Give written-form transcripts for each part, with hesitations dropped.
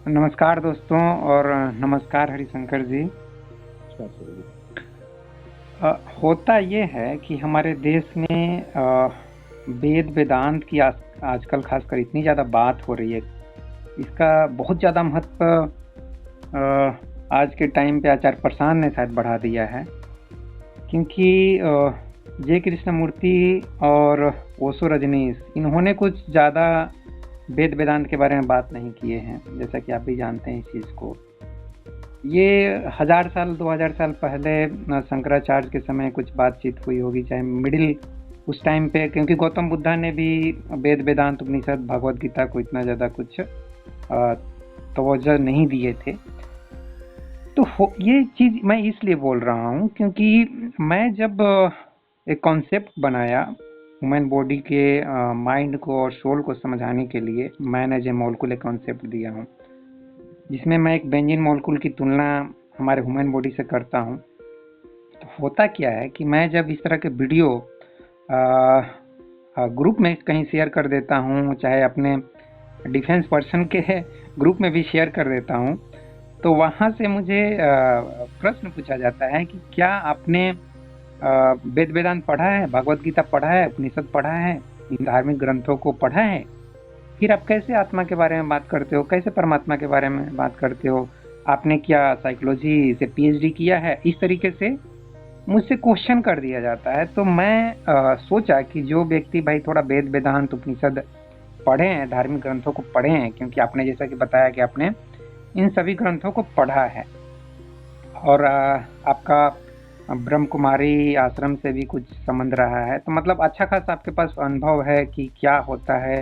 नमस्कार दोस्तों और नमस्कार हरिशंकर जी। होता ये है कि हमारे देश में वेद वेदांत की आजकल खासकर इतनी ज़्यादा बात हो रही है। इसका बहुत ज़्यादा महत्व आज के टाइम पे आचार्य प्रसाद ने शायद बढ़ा दिया है, क्योंकि जे कृष्णमूर्ति और ओशो रजनीश इन्होंने कुछ ज़्यादा वेद वेदांत के बारे में बात नहीं किए हैं, जैसा कि आप भी जानते हैं इस चीज़ को। ये 1000 साल 2000 साल पहले शंकराचार्य के समय कुछ बातचीत हुई होगी, चाहे मिडिल उस टाइम पे, क्योंकि गौतम बुद्धा ने भी वेद वेदांत उपनिषद भगवद गीता को इतना ज़्यादा कुछ तवज्जो नहीं दिए थे। तो ये चीज़ मैं इसलिए बोल रहा हूँ क्योंकि मैं जब एक कॉन्सेप्ट बनाया ह्यूमन बॉडी के माइंड को और सोल को समझाने के लिए, मैंने एज ए मॉलिक्यूल एक कॉन्सेप्ट दिया हूँ, जिसमें मैं एक बेंजीन मॉलिक्यूल की तुलना हमारे ह्यूमन बॉडी से करता हूँ। तो होता क्या है कि मैं जब इस तरह के वीडियो ग्रुप में कहीं शेयर कर देता हूँ, चाहे अपने डिफेंस पर्सन के ग्रुप में भी शेयर कर देता हूँ, तो वहाँ से मुझे प्रश्न पूछा जाता है कि क्या आपने वेद वेदांत पढ़ा है, भगवद गीता पढ़ा है, उपनिषद पढ़ा है, इन धार्मिक ग्रंथों को पढ़ा है, फिर आप कैसे आत्मा के बारे में बात करते हो, कैसे परमात्मा के बारे में बात करते हो, आपने क्या साइकोलॉजी से पीएचडी किया है? इस तरीके से मुझसे क्वेश्चन कर दिया जाता है। तो मैं सोचा कि जो व्यक्ति भाई थोड़ा वेद वेदांत उपनिषद पढ़े हैं, धार्मिक ग्रंथों को पढ़े हैं, क्योंकि आपने जैसा कि बताया कि आपने इन सभी ग्रंथों को पढ़ा है और आपका ब्रह्म कुमारी आश्रम से भी कुछ संबंध रहा है, तो मतलब अच्छा खासा आपके पास अनुभव है कि क्या होता है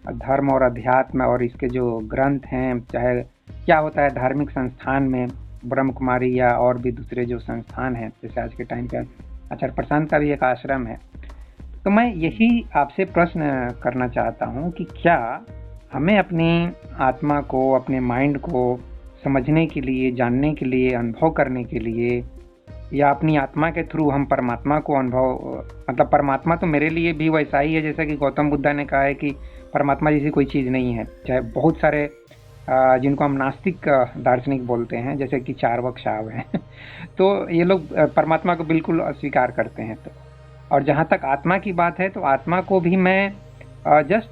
धर्म और अध्यात्म और इसके जो ग्रंथ हैं, चाहे क्या होता है धार्मिक संस्थान में, ब्रह्म कुमारी या और भी दूसरे जो संस्थान हैं, जैसे आज के टाइम पे आचार्य प्रशांत का भी एक आश्रम है। तो मैं यही आपसे प्रश्न करना चाहता हूँ कि क्या हमें अपनी आत्मा को, अपने माइंड को समझने के लिए, जानने के लिए, अनुभव करने के लिए, या अपनी आत्मा के थ्रू हम परमात्मा को अनुभव, मतलब परमात्मा तो मेरे लिए भी वैसा ही है जैसा कि गौतम बुद्धा ने कहा है कि परमात्मा जैसी कोई चीज़ नहीं है। चाहे बहुत सारे जिनको हम नास्तिक दार्शनिक बोलते हैं, जैसे कि चार्वाक साहब हैं तो ये लोग परमात्मा को बिल्कुल अस्वीकार करते हैं। तो और जहाँ तक आत्मा की बात है, तो आत्मा को भी मैं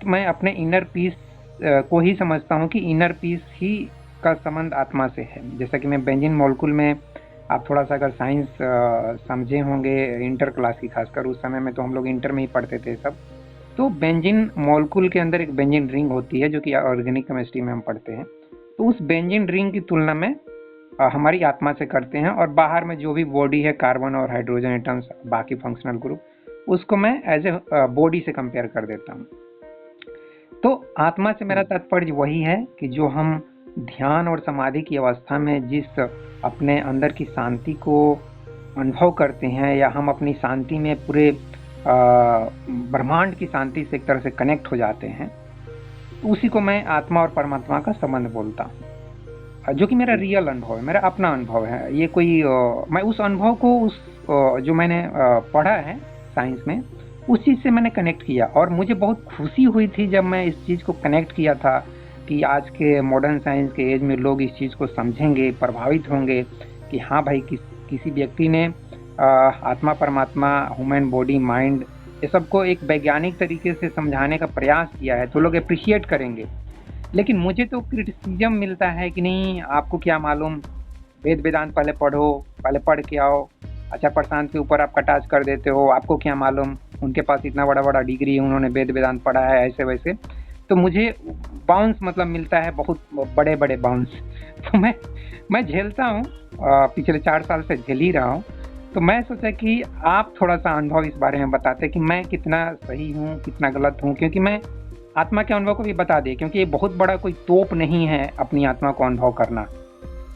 मैं अपने इनर पीस को ही समझता हूँ कि इनर पीस ही का संबंध आत्मा से है। जैसा कि मैं बेंजीन मॉलिक्यूल में, आप थोड़ा सा अगर साइंस समझे होंगे इंटर क्लास की, खासकर उस समय में तो हम लोग इंटर में ही पढ़ते थे सब, तो बेंजीन मॉलिक्यूल के अंदर एक बेंजीन रिंग होती है जो कि ऑर्गेनिक केमिस्ट्री में हम पढ़ते हैं। तो उस बेंजीन रिंग की तुलना में हमारी आत्मा से करते हैं, और बाहर में जो भी बॉडी है, कार्बन और हाइड्रोजन एटम्स, बाकी फंक्शनल ग्रुप, उसको मैं एज ए बॉडी से कंपेयर कर देता हूँ। तो आत्मा से मेरा तात्पर्य वही है कि जो हम ध्यान और समाधि की अवस्था में जिस अपने अंदर की शांति को अनुभव करते हैं, या हम अपनी शांति में पूरे ब्रह्मांड की शांति से एक तरह से कनेक्ट हो जाते हैं, उसी को मैं आत्मा और परमात्मा का संबंध बोलता हूँ, जो कि मेरा रियल अनुभव है, मेरा अपना अनुभव है। ये कोई मैं उस अनुभव को, उस जो मैंने पढ़ा है साइंस में, उस चीज़ से मैंने कनेक्ट किया, और मुझे बहुत खुशी हुई थी जब मैं इस चीज़ को कनेक्ट किया था कि आज के मॉडर्न साइंस के एज में लोग इस चीज़ को समझेंगे, प्रभावित होंगे कि हाँ भाई, किसी व्यक्ति ने आत्मा परमात्मा, ह्यूमन बॉडी, माइंड, ये सबको एक वैज्ञानिक तरीके से समझाने का प्रयास किया है, तो लोग अप्रिशिएट करेंगे। लेकिन मुझे तो क्रिटिसिज्म मिलता है कि नहीं, आपको क्या मालूम, वेद वेदांत पहले पढ़ो, पहले पढ़ के आओ, अच्छा प्रशांत के ऊपर आप कटाच कर देते हो, आपको क्या मालूम, उनके पास इतना बड़ा बड़ा डिग्री है, उन्होंने वेद वेदांत पढ़ा है, ऐसे वैसे। तो मुझे बाउंस मतलब मिलता है, बहुत बड़े बड़े बाउंस। तो मैं झेलता हूँ, पिछले 4 साल से झेल ही रहा हूँ। तो मैं सोचा कि आप थोड़ा सा अनुभव इस बारे में बताते कि मैं कितना सही हूँ, कितना गलत हूँ, क्योंकि मैं आत्मा के अनुभव को भी बता दिए, क्योंकि ये बहुत बड़ा कोई तोप नहीं है अपनी आत्मा को अनुभव करना।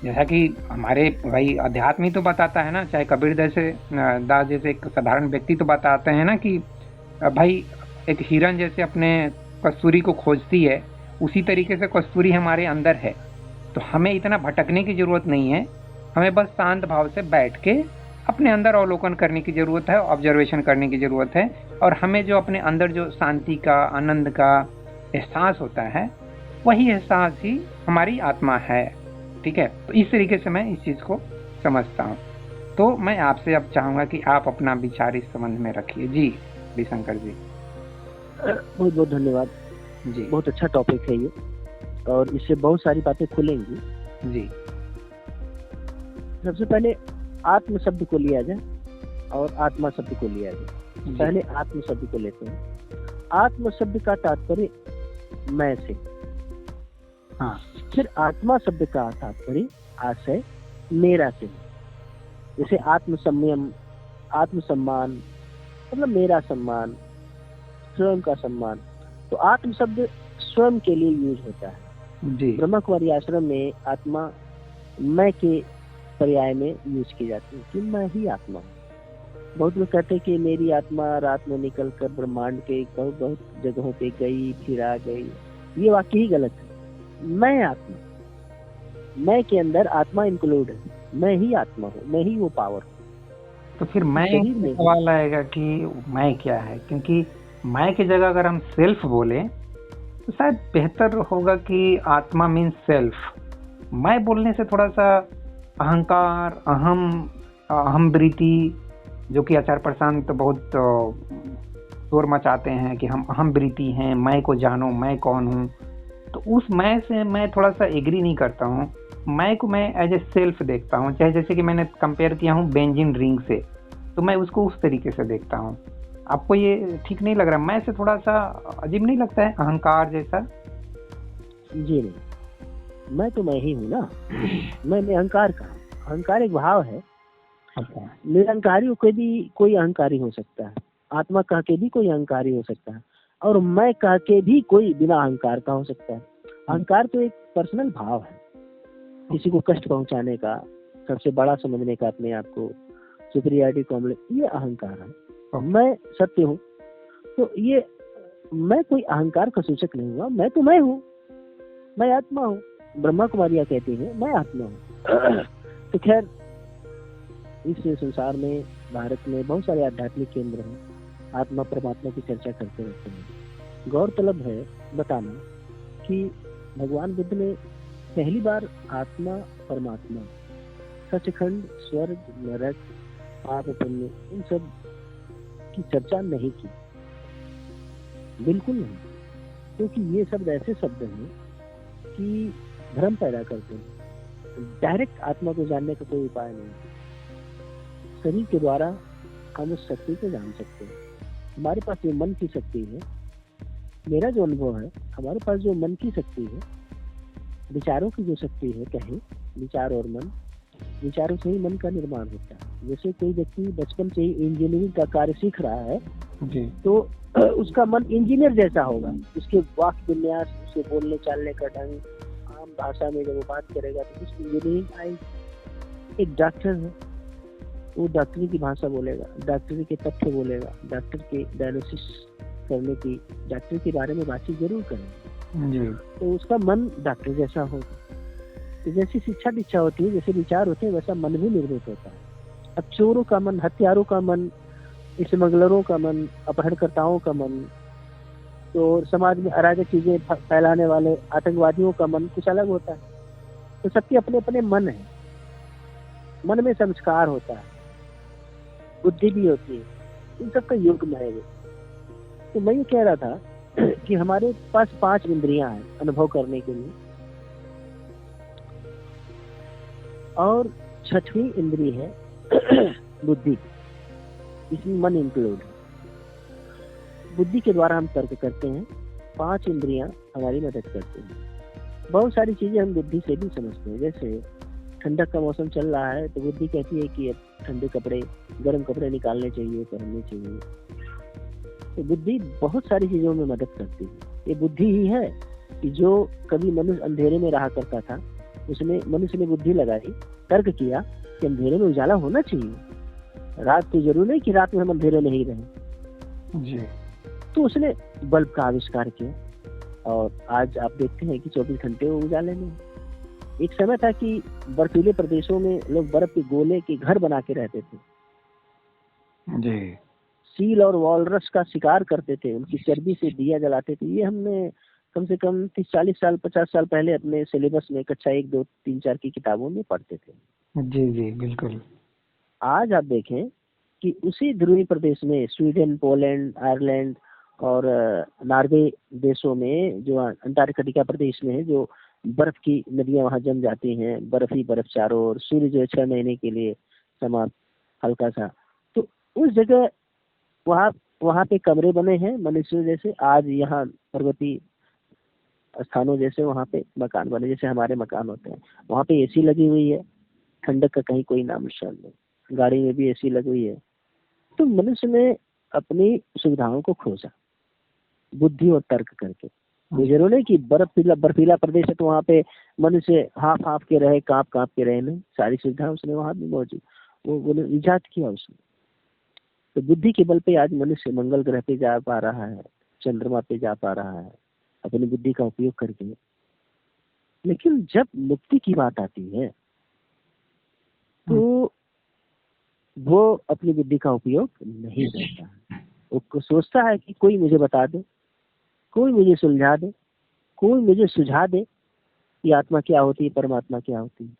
जैसा कि हमारे भाई अध्यात्म ही तो बताता है ना, चाहे कबीर दास जैसे एक साधारण व्यक्ति तो बताते हैं ना कि भाई एक हिरन जैसे अपने कस्तूरी को खोजती है, उसी तरीके से कस्तूरी हमारे अंदर है। तो हमें इतना भटकने की ज़रूरत नहीं है, हमें बस शांत भाव से बैठ के अपने अंदर अवलोकन करने की ज़रूरत है, ऑब्जर्वेशन करने की ज़रूरत है, और हमें जो अपने अंदर जो शांति का, आनंद का एहसास होता है, वही एहसास ही हमारी आत्मा है। ठीक है, तो इस तरीके से मैं इस चीज को समझता हूँ। तो मैं आपसे अब चाहूंगा कि आप अपना विचार इस संबंध में रखिए। जी हरिशंकर जी। बहुत बहुत धन्यवाद। जी बहुत अच्छा टॉपिक है ये, और इससे बहुत सारी बातें खुलेंगी। जी सबसे पहले आत्म शब्द को लिया जाए और आत्मा शब्द को लिया जाए। जी पहले आत्म शब्द को लेते हैं। आत्म शब्द का तात्पर्य मैं से, हाँ फिर आत्मा शब्द का तात्पर्य आशय मेरा से। जैसे आत्म संयम, आत्म सम्मान, मतलब मेरा सम्मान, स्वयं का सम्मान। तो आत्म शब्द स्वयं के लिए यूज होता है। जी ब्रह्मा कुमारी आश्रम में आत्मा मैं के पर्याय में यूज की जाती है कि मैं ही आत्मा हूँ। बहुत लोग कहते हैं कि मेरी आत्मा रात में निकल कर ब्रह्मांड के बहुत बहुत जगहों पे गई, फिर आ गई। ये वाक्य ही गलत है। मैं आत्मा, मैं के अंदर आत्मा इंक्लूड है। मैं ही आत्मा हूँ, मैं ही वो पावर हूँ। तो फिर मैं शरीर पे में हूँ। सवाल आएगा कि मैं क्या है, क्योंकि मैं की जगह अगर हम सेल्फ बोले तो शायद बेहतर होगा कि आत्मा मीन्स सेल्फ। मैं बोलने से थोड़ा सा अहंकार, अहम वृत्ति, जो कि आचार्य प्रशांत बहुत शोर मचाते हैं कि हम अहम वृत्ति हैं, मैं को जानो, मैं कौन हूँ, तो उस मैं से मैं थोड़ा सा एग्री नहीं करता हूँ। मैं को मैं एज ए सेल्फ देखता हूँ, चाहे जैसे कि मैंने कंपेयर किया हूँ बेंजीन रिंग से, तो मैं उसको उस तरीके से देखता हूँ। आपको ये ठीक नहीं लग रहा? मैं से थोड़ा सा अजीब नहीं लगता है, अहंकार जैसा? जी नहीं, मैं तो मैं ही हूँ ना। मैं अहंकार का, अहंकार एक भाव है। अच्छा, निरंकारी के भी कोई अहंकारी हो सकता है, आत्मा कह के भी कोई अहंकारी हो सकता है, और मैं कह के भी कोई बिना अहंकार का हो सकता है। अहंकार तो एक पर्सनल भाव है, किसी को कष्ट पहुंचाने का, सबसे बड़ा समझने का, अपने आप को सुपीरियरिटी कॉम्प्लेक्स, ये अहंकार है। मैं सत्य हूँ, तो ये मैं कोई अहंकार का सूचक नहीं हुआ। मैं तो मैं हूँ, मैं आत्मा हूँ। ब्रह्मा कुमारियाँ कहती हैं मैं आत्मा हूँ। तो खैर, इस संसार में, भारत में बहुत सारे आध्यात्मिक केंद्र हैं, आत्मा परमात्मा की चर्चा करते रहते हैं। गौरतलब है बताना कि भगवान बुद्ध ने पहली बार आत्मा परमात्मा, सचखंड, स्वर्ग, नरक, पाप पुण्य, इन सब की चर्चा नहीं की, बिल्कुल नहीं। क्योंकि ये शब्द ऐसे शब्द हैं कि भ्रम पैदा करते हैं। डायरेक्ट आत्मा को जानने का कोई उपाय नहीं। शरीर के द्वारा हम उस शक्ति को जान सकते हैं। हमारे पास जो मन की शक्ति है, मेरा जो अनुभव है, हमारे पास जो मन की शक्ति है, विचारों की जो शक्ति है, कहें विचार और मन, विचारों से ही मन का निर्माण होता है। जैसे कोई व्यक्ति बचपन से ही इंजीनियरिंग का कार्य सीख रहा है जी तो उसका मन इंजीनियर जैसा होगा। उसके वाक्य विन्यास, उसके बोलने चालने का ढंग, आम भाषा में जब वो बात करेगा तो उसकी इंजीनियरिंग आएगी। एक डॉक्टर है, वो डॉक्टरी की भाषा बोलेगा, डॉक्टरी के तथ्य बोलेगा, डॉक्टर के डायग्नोसिस करने की, डॉक्टर के बारे में बातचीत जरूर करेंगे। जी तो उसका मन डॉक्टर जैसा होगा। तो जैसी शिक्षा दीक्षा होती है, जैसे विचार होते हैं, वैसा मन भी निर्मित होता है। अब चोरों का मन, हत्यारों का मन, स्मगलरों का मन, अपहरणकर्ताओं का मन, तो समाज में अराजक चीजें फैलाने वाले आतंकवादियों का मन कुछ अलग होता है। तो सबके अपने अपने मन है। मन में संस्कार होता है, बुद्धि भी होती है, इन सबका युग्म है ये। तो मैं ये कह रहा था कि हमारे पास 5 इंद्रियां हैं अनुभव करने के लिए, और 6वीं इंद्री है बुद्धि। इसमें मन इंक्लूड है। बुद्धि के द्वारा हम तर्क करते हैं, 5 इंद्रियां हमारी मदद करती हैं। बहुत सारी चीजें हम बुद्धि से भी समझते हैं। जैसे ठंडक का मौसम चल रहा है तो बुद्धि कहती है कि अब ठंडे कपड़े, गर्म कपड़े निकालने चाहिए, पहनने चाहिए। तो बुद्धि बहुत सारी चीजों में मदद करती है। ये बुद्धि ही है कि जो कभी मनुष्य अंधेरे में रहा करता था, उसने मनुष्य ने बुद्धि लगाई, तर्क किया कि अंधेरे में उजाला होना चाहिए, रात तो जरूर नहीं कि रात में हम अंधेरे नहीं रहे जी तो उसने बल्ब का आविष्कार किया, और आज आप देखते हैं कि 24 घंटे वो उजाले में। एक समय था कि बर्फीले प्रदेशों में लोग बर्फ के गोले के घर बना के रहते थे, जी सील और वॉलरस का शिकार करते थे, उनकी चर्बी से दिया जलाते थे। ये हमने कम से कम 30-40 साल 50 साल पहले अपने सिलेबस में कक्षा 1 2 3 4 की किताबों में पढ़ते थे। जी जी बिल्कुल। आज आप देखें कि उसी ध्रुवीय प्रदेश में स्वीडन, पोलैंड, आयरलैंड और नॉर्वे देशों में, जो अंटार्कटिका प्रदेश में है, जो बर्फ की नदियां वहां जम जाती हैं, बर्फ ही बर्फ चारों ओर, सूर्य जो है 6 महीने के लिए समाप्त, हल्का सा। तो उस जगह वहाँ वहाँ पे कमरे बने हैं मनुष्य जैसे। आज यहाँ पर्वतीय स्थानों जैसे वहाँ पे मकान बने, जैसे हमारे मकान होते हैं। वहाँ पे एसी लगी हुई है, ठंडक का कहीं कोई नाम निशान नहीं। गाड़ी में भी एसी लगी हुई है। तो मनुष्य ने अपनी सुविधाओं को खोजा बुद्धि और तर्क करके। ये जरूर नहीं कि बर्फीला प्रदेश है तो वहाँ पे मनुष्य हाफ हाफ के रहे, कांप कांप के रहे, नहीं, सारी सुविधाएं उसने वहाँ भी मौजूद, वो इजाद किया उसने। तो बुद्धि के बल पे आज मनुष्य मंगल ग्रह पे जा पा रहा है, चंद्रमा पे जा पा रहा है अपनी बुद्धि का उपयोग करके। लेकिन जब मुक्ति की बात आती है तो वो अपनी बुद्धि का उपयोग नहीं करता है। वो सोचता है कि कोई मुझे बता दे, कोई मुझे सुलझा दे, कोई मुझे सुझा दे कि आत्मा क्या होती है, परमात्मा क्या होती है।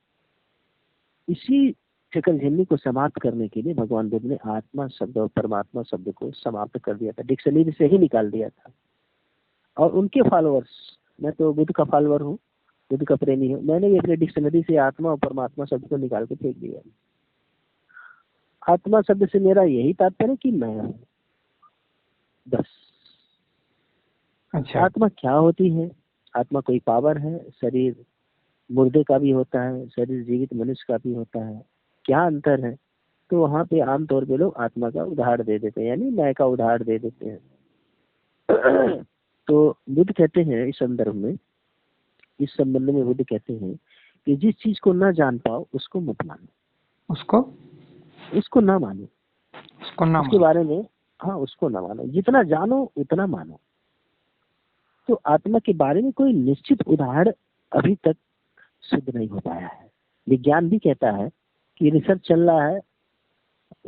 इसी चकलझिल्ली को समाप्त करने के लिए भगवान बुद्ध ने आत्मा शब्द और परमात्मा शब्द को समाप्त कर दिया था, डिक्शनरी से ही निकाल दिया था। और उनके फॉलोअर्स, मैं तो बुद्ध का फॉलोअर हूँ, बुद्ध का प्रेमी हूँ, मैंने भी अपने डिक्शनरी से आत्मा और परमात्मा शब्द को निकाल के फेंक दिया। आत्मा शब्द से मेरा यही तात्पर्य है कि मैं हूँ, बस। अच्छा। आत्मा क्या होती है? आत्मा कोई पावर है? शरीर मुर्दे का भी होता है, शरीर जीवित मनुष्य का भी होता है, क्या अंतर है? तो वहाँ पे आमतौर पे लोग आत्मा का उदाहरण दे देते हैं, यानी मैं का उदाहरण दे देते हैं। तो बुद्ध कहते हैं इस संदर्भ में, इस संबंध में बुद्ध कहते हैं कि जिस चीज को ना जान पाओ उसको मत मानो, उसको ना मानो, उसके बारे में, हाँ, उसको ना मानो। जितना जानो उतना मानो। तो आत्मा के बारे में कोई निश्चित उदाहरण अभी तक सिद्ध नहीं हो पाया है। विज्ञान भी कहता है कि रिसर्च चल रहा है,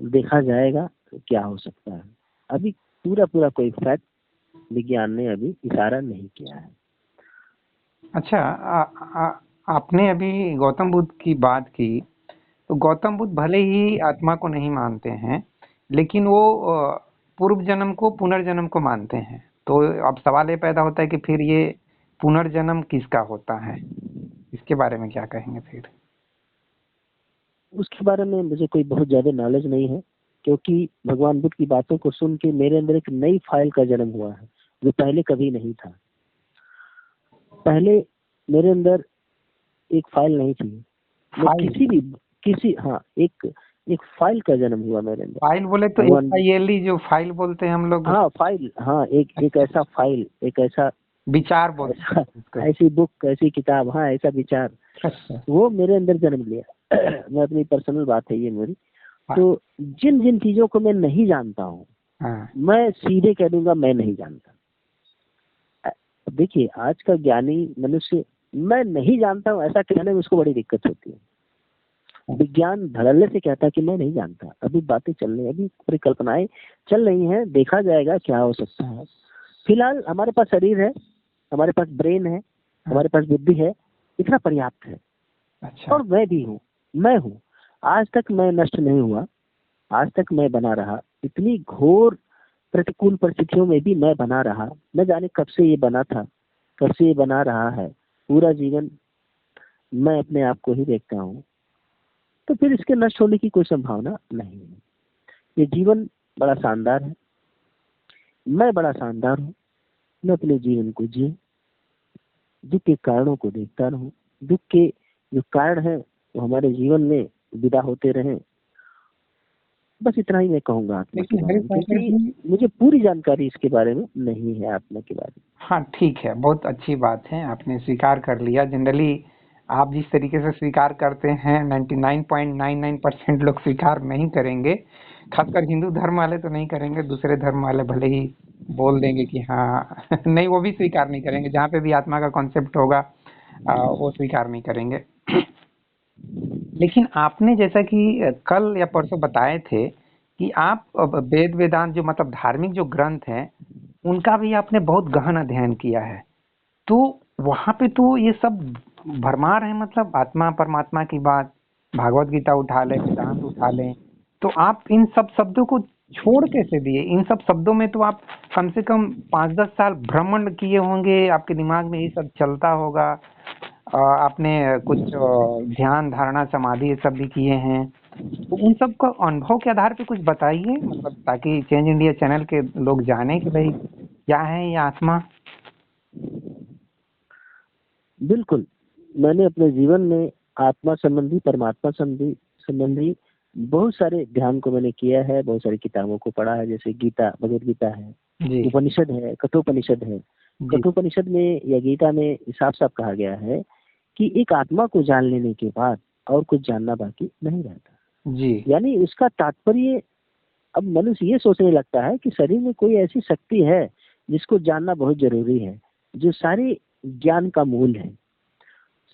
देखा जाएगा क्या हो सकता है। अभी पूरा कोई फैक्ट विज्ञान ने अभी इशारा नहीं किया है। अच्छा, आपने अभी गौतम बुद्ध की बात की, तो गौतम बुद्ध भले ही आत्मा को नहीं मानते हैं, लेकिन वो पूर्व जन्म को पुनर्जन्म को मानते हैं। तो अब सवाल ये पैदा होता है कि फिर ये पुनर्जन्म किसका होता है? इसके बारे में क्या कहेंगे फिर? उसके बारे में मुझे कोई बहुत ज्यादा नॉलेज नहीं है, क्योंकि भगवान बुद्ध की बातों को सुन के मेरे अंदर एक नई फाइल का जन्म हुआ है, जो पहले कभी नहीं था। पहले मेरे अंदर एक फाइल नहीं थी। एक फाइल का जन्म हुआ मेरे अंदर। फाइल बोले तो FILE जो फाइल बोलते हैं हम लोग। हाँ, फाइल, हाँ, एक ऐसा फाइल, एक ऐसा विचार बोलते हैं, ऐसी बुक, ऐसी किताब, हाँ, ऐसा विचार, वो मेरे अंदर जन्म लिया। मैं अपनी पर्सनल बात है ये मेरी। तो जिन जिन चीजों को मैं नहीं जानता हूँ, मैं सीधे कह दूंगा मैं नहीं जानता। देखिए, आज का ज्ञानी मनुष्य मैं नहीं जानता हूँ ऐसा कहने में उसको बड़ी दिक्कत होती है। विज्ञान धड़ल्ले से कहता है कि मैं नहीं जानता। अभी बातें चल रही हैं, अभी परिकल्पनाएं चल रही हैं, देखा जाएगा क्या हो सकता है। फिलहाल हमारे पास शरीर है, हमारे पास ब्रेन है, हमारे पास बुद्धि है, इतना पर्याप्त है। अच्छा। और मैं भी हूँ, मैं हूँ। आज तक मैं नष्ट नहीं हुआ, आज तक मैं बना रहा। इतनी घोर प्रतिकूल परिस्थितियों में भी मैं बना रहा। न जाने कब से ये बना था, कब से ये बना रहा है। पूरा जीवन मैं अपने आप को ही देखता हूँ। तो फिर इसके नष्ट होने की कोई संभावना नहीं है। ये जीवन बड़ा शानदार है, मैं बड़ा शानदार हूँ। मैं अपने जीवन को जिए, दुख के कारणों को देखता रहूं, दुख के जो कारण है वो हमारे जीवन में विदा होते रहें। बस इतना ही मैं कहूँगा आत्मा के बारे में, क्योंकि मुझे पूरी जानकारी इसके बारे में नहीं है, आत्मा के बारे में। हाँ ठीक है, बहुत अच्छी बात है, आपने स्वीकार कर लिया। जनरली आप जिस तरीके से स्वीकार करते हैं 99.99% लोग स्वीकार नहीं करेंगे, खासकर हिंदू धर्म वाले तो नहीं करेंगे, दूसरे धर्म वाले भले ही बोल देंगे कि हाँ नहीं, वो भी स्वीकार नहीं करेंगे। जहाँ पे भी आत्मा का कॉन्सेप्ट होगा वो स्वीकार नहीं करेंगे। लेकिन आपने जैसा कि कल या परसों बताए थे कि आप वेद वेदांत जो मतलब धार्मिक जो ग्रंथ हैं उनका भी आपने बहुत गहन अध्ययन किया है। तो वहां पे तो ये सब भरमार है, मतलब आत्मा परमात्मा की बात, भागवत गीता उठा ले, वेदांत उठा ले, तो आप इन सब शब्दों को छोड़ कैसे दिए? इन सब शब्दों में तो आप कम से कम 5-10 साल भ्रमण किए होंगे, आपके दिमाग में ये सब चलता होगा। आपने कुछ ध्यान धारणा समाधि ये सब भी किए हैं, तो उन सब का अनुभव के आधार पे कुछ बताइए, मतलब ताकि चेंज इंडिया चैनल के लोग जाने कि भाई क्या है ये आत्मा। बिल्कुल, मैंने अपने जीवन में आत्मा संबंधी, परमात्मा संबंधी बहुत सारे ध्यान को मैंने किया है, बहुत सारी किताबों को पढ़ा है, जैसे गीता, भगवत गीता है, जी उपनिषद है, कठोपनिषद है। जी कठोपनिषद में या गीता में साफ साफ कहा गया है कि एक आत्मा को जान लेने के बाद और कुछ जानना बाकी नहीं रहता। जी यानी उसका तात्पर्य, अब मनुष्य ये सोचने लगता है कि शरीर में कोई ऐसी शक्ति है जिसको जानना बहुत जरूरी है, जो सारी ज्ञान का मूल है,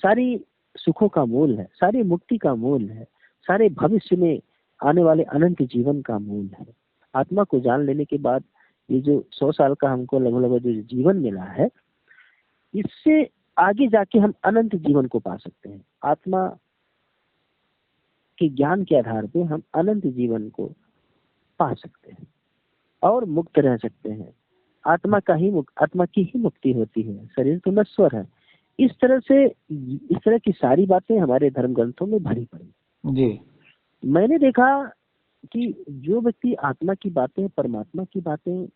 सारी सुखों का मूल है, सारी मुक्ति का मूल है, सारे भविष्य में आने वाले अनंत जीवन का मूल है। आत्मा को जान लेने के बाद ये जो 100 साल का हमको लगभग जो जीवन मिला है, इससे आगे जाके हम अनंत जीवन को पा सकते हैं। आत्मा के ज्ञान के आधार पे हम अनंत जीवन को पा सकते हैं और मुक्त रह सकते हैं। आत्मा की ही मुक्ति होती है, शरीर तो नश्वर है। इस तरह की सारी बातें हमारे धर्म ग्रंथों में भरी पड़ी। जी मैंने देखा कि जो व्यक्ति आत्मा की बातें, परमात्मा की बातें,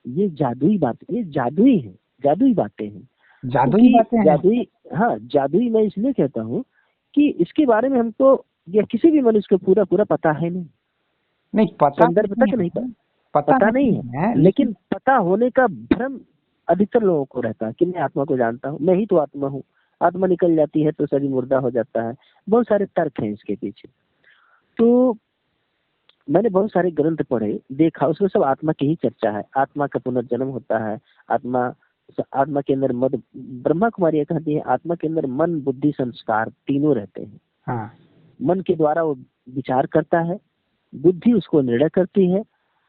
ये जादुई बातें, ये जादुई है, जादुई बातें हैं। जादुई बातें हैं। जादुई, हाँ जादुई मैं इसलिए कहता हूँ कि इसके बारे में हमको या किसी भी मनुष्य को पूरा पूरा पता है नहीं पता, संदर्भ तक नहीं पता पता नहीं है, लेकिन पता होने का भ्रम अधिकतर लोगों को रहता है कि मैं आत्मा को जानता हूँ, मैं ही तो आत्मा हूँ। आत्मा निकल जाती है तो शरीर मुर्दा हो जाता है। बहुत सारे तर्क हैं इसके पीछे। तो मैंने बहुत सारे ग्रंथ पढ़े, देखा, उसमें सब आत्मा की ही चर्चा है। आत्मा का पुनर्जन्म होता है, आत्मा आत्मा के अंदर मद, ब्रह्मा कुमारी कहती है आत्मा के अंदर मन बुद्धि संस्कार तीनों रहते हैं। हाँ। मन के द्वारा वो विचार करता है, बुद्धि उसको निर्णय करती है,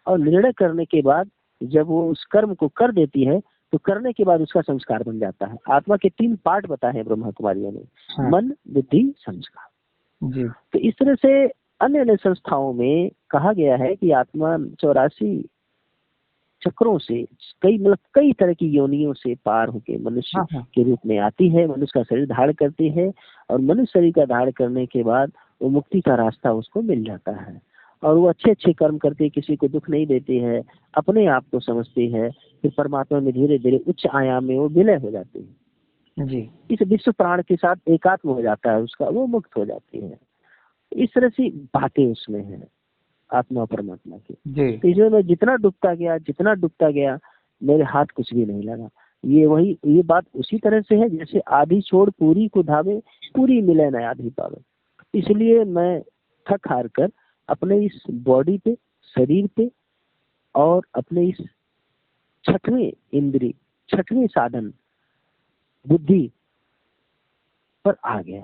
और निर्णय करने के बाद जब वो उस कर्म को कर देती है तो करने के बाद उसका संस्कार बन जाता है। आत्मा के 3 पार्ट बताए हैं ब्रह्मा कुमारियों ने, हाँ। मन बुद्धि संस्कार। जी। तो इस तरह से अन्य अन्य संस्थाओं में कहा गया है कि आत्मा 84 चक्रों से, कई तरह की योनियों से पार होके मनुष्य हाँ, हाँ। के रूप में आती है, मनुष्य का शरीर धारण करती है, और मनुष्य शरीर का धारण करने के बाद वो मुक्ति का रास्ता उसको मिल जाता है, और वो अच्छे अच्छे कर्म करती है, किसी को दुख नहीं देती है, अपने आप को समझती है, फिर परमात्मा में धीरे धीरे उच्च आयाम में वो विलय हो जाती है। जी। इस विश्व प्राण के साथ एकात्म हो जाता है उसका, वो मुक्त हो जाती है। इस तरह से बातें उसमें है आत्मा परमात्मा की। जी। तो इसमें मैं जितना डूबता गया मेरे हाथ कुछ भी नहीं लगा। ये बात उसी तरह से है जैसे आधी छोड़ पूरी को धावे, पूरी मिले न आधी पावे। इसलिए मैं थक हार कर अपने इस बॉडी पे, शरीर पे, और अपने इस छठवें इंद्रिय, छठवें साधन बुद्धि पर आ गया।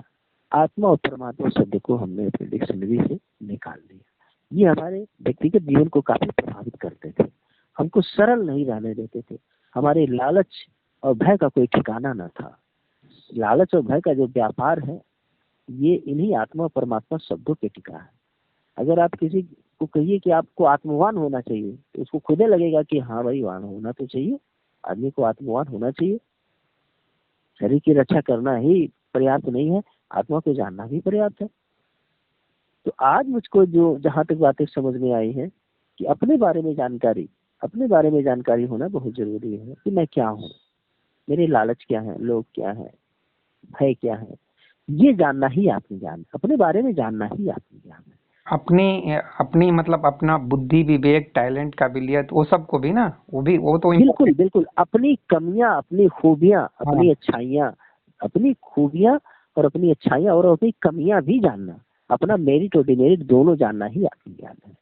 आत्मा और परमात्मा शब्द को हमने अपने डिक्शनरी से निकाल दिया। ये हमारे व्यक्तिगत जीवन को काफी प्रभावित करते थे, हमको सरल नहीं रहने देते थे। हमारे लालच और भय का कोई ठिकाना न था। लालच और भय का जो व्यापार है, ये इन्हीं आत्मा और परमात्मा शब्दों पे टिका है। अगर आप किसी को कहिए कि आपको आत्मवान होना चाहिए, तो उसको खुदे लगेगा कि हाँ भाई, वान होना तो चाहिए, आदमी को आत्मवान होना चाहिए। शरीर की रक्षा करना ही पर्याप्त नहीं है, आत्मा को जानना भी पर्याप्त है। तो आज मुझको जो जहाँ तक बातें समझ में आई है कि अपने बारे में जानकारी होना बहुत जरूरी है कि मैं क्या हूँ, मेरे लालच क्या है, लोग क्या है, भय क्या है, ये जानना ही आत्मज्ञान, अपने बारे में जानना ही आत्मज्ञान है। अपनी अपनी मतलब अपना बुद्धि विवेक टैलेंट काबिलियत वो सब को भी ना, वो तो बिल्कुल बिल्कुल, अपनी कमियां, अपनी खूबियां, अपनी अच्छाइयां, अपनी खूबियां और अपनी अच्छाइयां और अपनी कमियां भी जानना, अपना मेरिट और डिमेरिट दोनों जानना ही आत्मज्ञान है।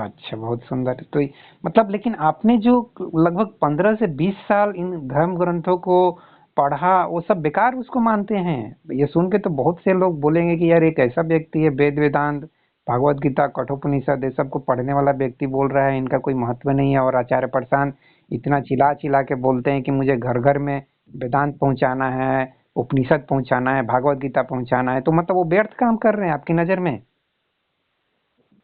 अच्छा, बहुत सुंदर। तो मतलब लेकिन आपने जो लगभग 15 से 20 साल इन धर्म ग्रंथों को पढ़ा, वो सब बेकार उसको मानते हैं? ये सुन के तो बहुत से लोग बोलेंगे कि यार एक ऐसा व्यक्ति है, वेद वेदांत भागवत गीता कठोपनिषद ये सब को पढ़ने वाला व्यक्ति बोल रहा है इनका कोई महत्व नहीं है, और आचार्य प्रशांत इतना चिल्ला चिल्ला के बोलते हैं कि मुझे घर घर में वेदांत पहुंचाना है, उपनिषद पहुंचाना है, भागवत गीता पहुंचाना है, तो मतलब वो व्यर्थ काम कर रहे हैं आपकी नज़र में?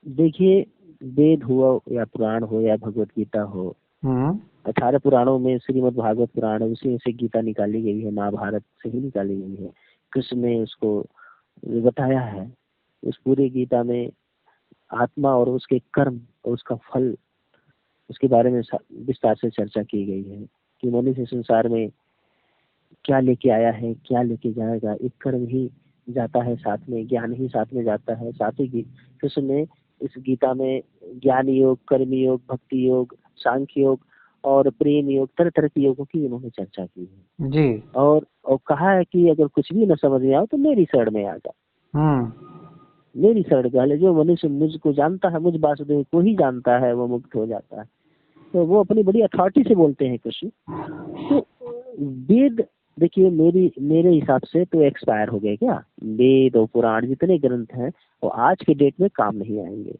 देखिए, वेद हुआ या पुराण हो या भगवत गीता हो, हम्म। 18 पुराणों में श्रीमद् भागवत पुराण है, उसी में से गीता निकाली गई है, महाभारत से ही निकाली गई है। कृष्ण ने उसको बताया है। उस पूरी गीता में आत्मा और उसके कर्म और उसका फल, उसके बारे में विस्तार से चर्चा की गई है कि मनुष्य संसार में क्या लेके आया है, क्या लेके जाएगा। एक कर्म ही जाता है साथ में, ज्ञान ही साथ में जाता है। साथ ही कृष्ण ने इस गीता में ज्ञान योग, कर्म योग, भक्ति योग, सांख्य योग और प्रेम योग, तरह तरह के योगों की उन्होंने चर्चा की है। जी। और कहा है कि अगर कुछ भी न समझ में आओ तो मेरी शरण में आ जा, मेरी शरण का ले। जो मनुष्य मुझको जानता है, मुझ वासुदेव को ही जानता है, वो मुक्त हो जाता है। तो वो अपनी बड़ी अथॉरिटी से बोलते हैं कृष्ण। तो वेद देखिए, मेरे हिसाब से तो एक्सपायर हो गए क्या। वेद और पुराण जितने ग्रंथ हैं वो आज के डेट में काम नहीं आएंगे।